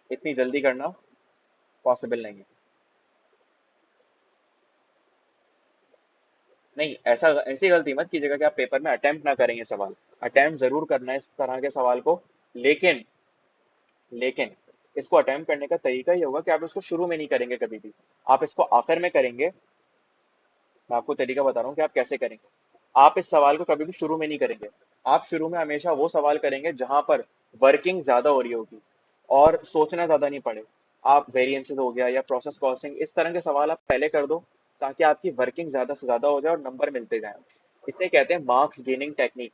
[SPEAKER 1] इतनी जल्दी करना पॉसिबल नहीं है। नहीं, ऐसा ऐसी गलती मत कीजिएगा कि आप पेपर में अटेम्प्ट ना करेंगे सवाल। अटेम्प्ट जरूर करना है इस तरह के सवाल को, लेकिन लेकिन इसको अटेम्प्ट करने का तरीका ये होगा कि आप इसको शुरू में नहीं करेंगे कभी भी, आप इसको आखिर में करेंगे। मैं आपको तरीका बता रहा हूँ कि आप कैसे करेंगे। आप इस सवाल को कभी भी शुरू में नहीं करेंगे। आप शुरू में हमेशा वो सवाल करेंगे जहां पर वर्किंग ज्यादा हो रही होगी और सोचना ज्यादा नहीं पड़े। आप वेरिएंसेस हो गया या प्रोसेस कॉस्टिंग, इस तरह के सवाल आप पहले कर दो, ताकि आपकी वर्किंग ज्यादा से ज्यादा हो जाए और नंबर मिलते जाएं। इसे कहते हैं मार्क्स गेनिंग टेक्निक।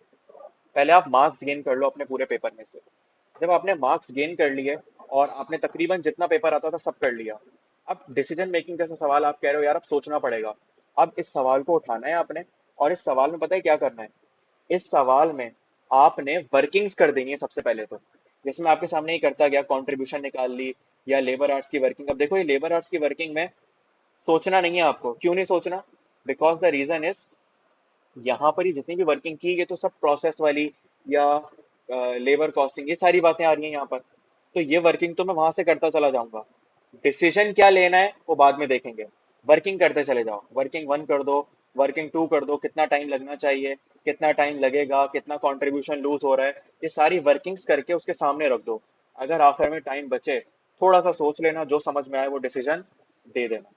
[SPEAKER 1] पहले आप मार्क्स गेन कर लो अपने पूरे पेपर में से। जब आपने मार्क्स गेन कर लिए और आपने तकरीबन जितना पेपर आता था सब कर लिया, अब डिसीजन मेकिंग जैसा सवाल आप कह रहे हो यार, अब सोचना पड़ेगा। अब इस सवाल को उठाना है आपने, और इस सवाल में पता है क्या करना है? इस सवाल में आपने वर्किंग्स कर देनी है सबसे पहले तो। जैसे मैं आपके सामने ही करता गया, कंट्रीब्यूशन निकाल ली या लेबर आर्ट्स की वर्किंग। अब देखो, ये लेबर आर्ट्स की वर्किंग में सोचना नहीं है आपको। क्यों नहीं सोचना? बिकॉज द रीजन इज, यहाँ पर ही जितनी भी वर्किंग की, ये तो सब प्रोसेस वाली या लेबर कॉस्टिंग, ये सारी बातें आ रही हैं यहाँ पर। तो ये वर्किंग तो मैं वहां से करता चला जाऊंगा। डिसीजन क्या लेना है वो बाद में देखेंगे। वर्किंग करते चले जाओ, वर्किंग वन कर दो, वर्किंग टू कर दो, कितना टाइम लगना चाहिए, कितना टाइम लगेगा, कितना कंट्रीब्यूशन लूज हो रहा है, ये सारी वर्किंग्स करके उसके सामने रख दो। अगर आखिर में टाइम बचे, थोड़ा सा सोच लेना, जो समझ में आए वो डिसीजन दे देना।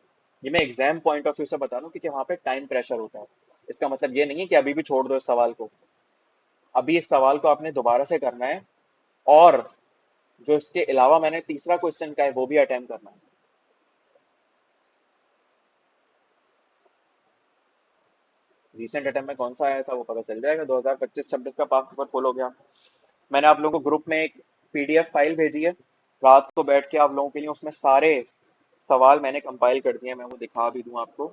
[SPEAKER 1] ये मैं एग्जाम पॉइंट ऑफ व्यू से बता रहा हूँ, क्योंकि वहां पे टाइम प्रेशर होता है। इसका मतलब ये नहीं है कि अभी भी छोड़ दो इस सवाल को। अभी इस सवाल को आपने दोबारा से करना है, और जो इसके अलावा मैंने तीसरा क्वेश्चन का है वो भी अटेम्प्ट करना है। रिसेंट अटेम्प्ट में कौन सा आया था वो पता चल जाएगा। 2025-26 का पास पेपर फुल हो गया। मैंने आप लोगों को ग्रुप में एक पीडीएफ फाइल भेजी है, रात को बैठ के आप लोगों के लिए उसमें सारे सवाल मैंने कंपाइल कर दिए हैं। मैं वो दिखा भी दूं आपको।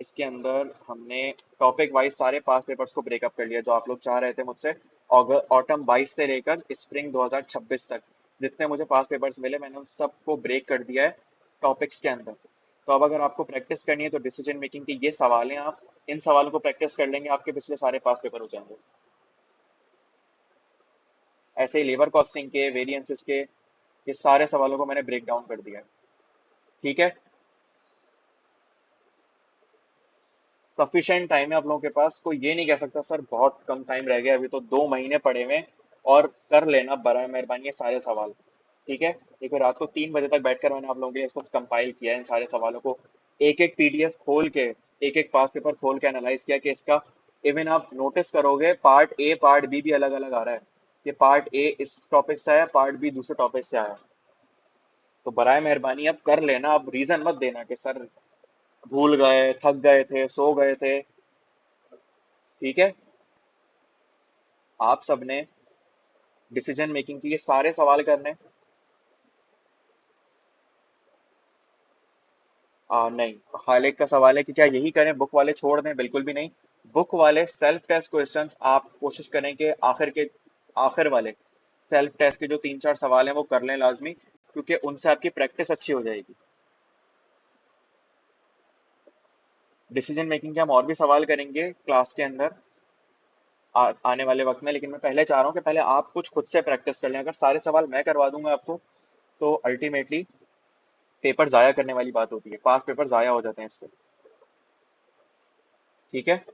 [SPEAKER 1] इसके अंदर हमने टॉपिक वाइज सारे पास पेपर्स को ब्रेकअप कर लिया, जो आप लोग चाह रहे थे मुझसे। ऑटम 22 से लेकर स्प्रिंग 2026 तक जितने मुझे पास पेपर्स मिले, मैंने उन सबको ब्रेक कर दिया है टॉपिक्स के अंदर। तो अब अगर आपको प्रैक्टिस करनी है तो डिसीजन मेकिंग के ये सवाल हैं, आप इन सवालों को प्रैक्टिस कर लेंगे, आपके पिछले सारे पास पेपर हो जाएंगे। ऐसे ही लेबर कॉस्टिंग के, वेरिएंसेस के, ये सारे सवालों को मैंने ब्रेक डाउन कर दिया है। ठीक है? सफिशिएंट टाइम है आप लोगों के पास। कोई ये नहीं कह सकता सर बहुत कम टाइम रह गया, अभी तो 2 महीने पड़े हुए हैं। और कर लेना बराए मेहरबानी ये सारे सवाल। ठीक है? देखो, रात को 3 बजे तक बैठकर मैंने आप लोगों के लिए इसको कंपाइल किया है, इन सारे सवालों को एक एक पीडीएफ खोल के, एक एक पास पेपर खोल के एनालाइज किया कि इसका, इवन आप नोटिस करोगे पार्ट ए पार्ट बी भी अलग अलग आ रहा है। कि पार्ट ए इस टॉपिक से आया, पार्ट बी दूसरे टॉपिक से आया। तो बराए मेहरबानी अब कर लेना, अब रीजन मत देना कि सर भूल गए, थक गए थे, सो गए थे। ठीक है? आप सबने डिसीजन मेकिंग के ये सारे सवाल करने। नहीं, हाल एक का सवाल है कि क्या यही करें, बुक वाले छोड़ दें? बिल्कुल भी नहीं। बुक वाले सेल्फ टेस्ट क्वेश्चंस आप कोशिश करें कि आखिर वाले सेल्फ टेस्ट के जो 3-4 सवाल हैं वो कर लें लाजमी, क्योंकि उनसे आपकी प्रैक्टिस अच्छी हो जाएगी। डिसीजन मेकिंग के हम और भी सवाल करेंगे क्लास के अंदर आने वाले वक्त में, लेकिन मैं पहले चाह रहा हूँ कि पहले आप कुछ खुद से प्रैक्टिस कर लें। अगर सारे सवाल मैं करवा दूंगा आपको, तो अल्टीमेटली पेपर जाया करने वाली बात होती है, पास पेपर जाया हो जाते हैं इससे। ठीक है?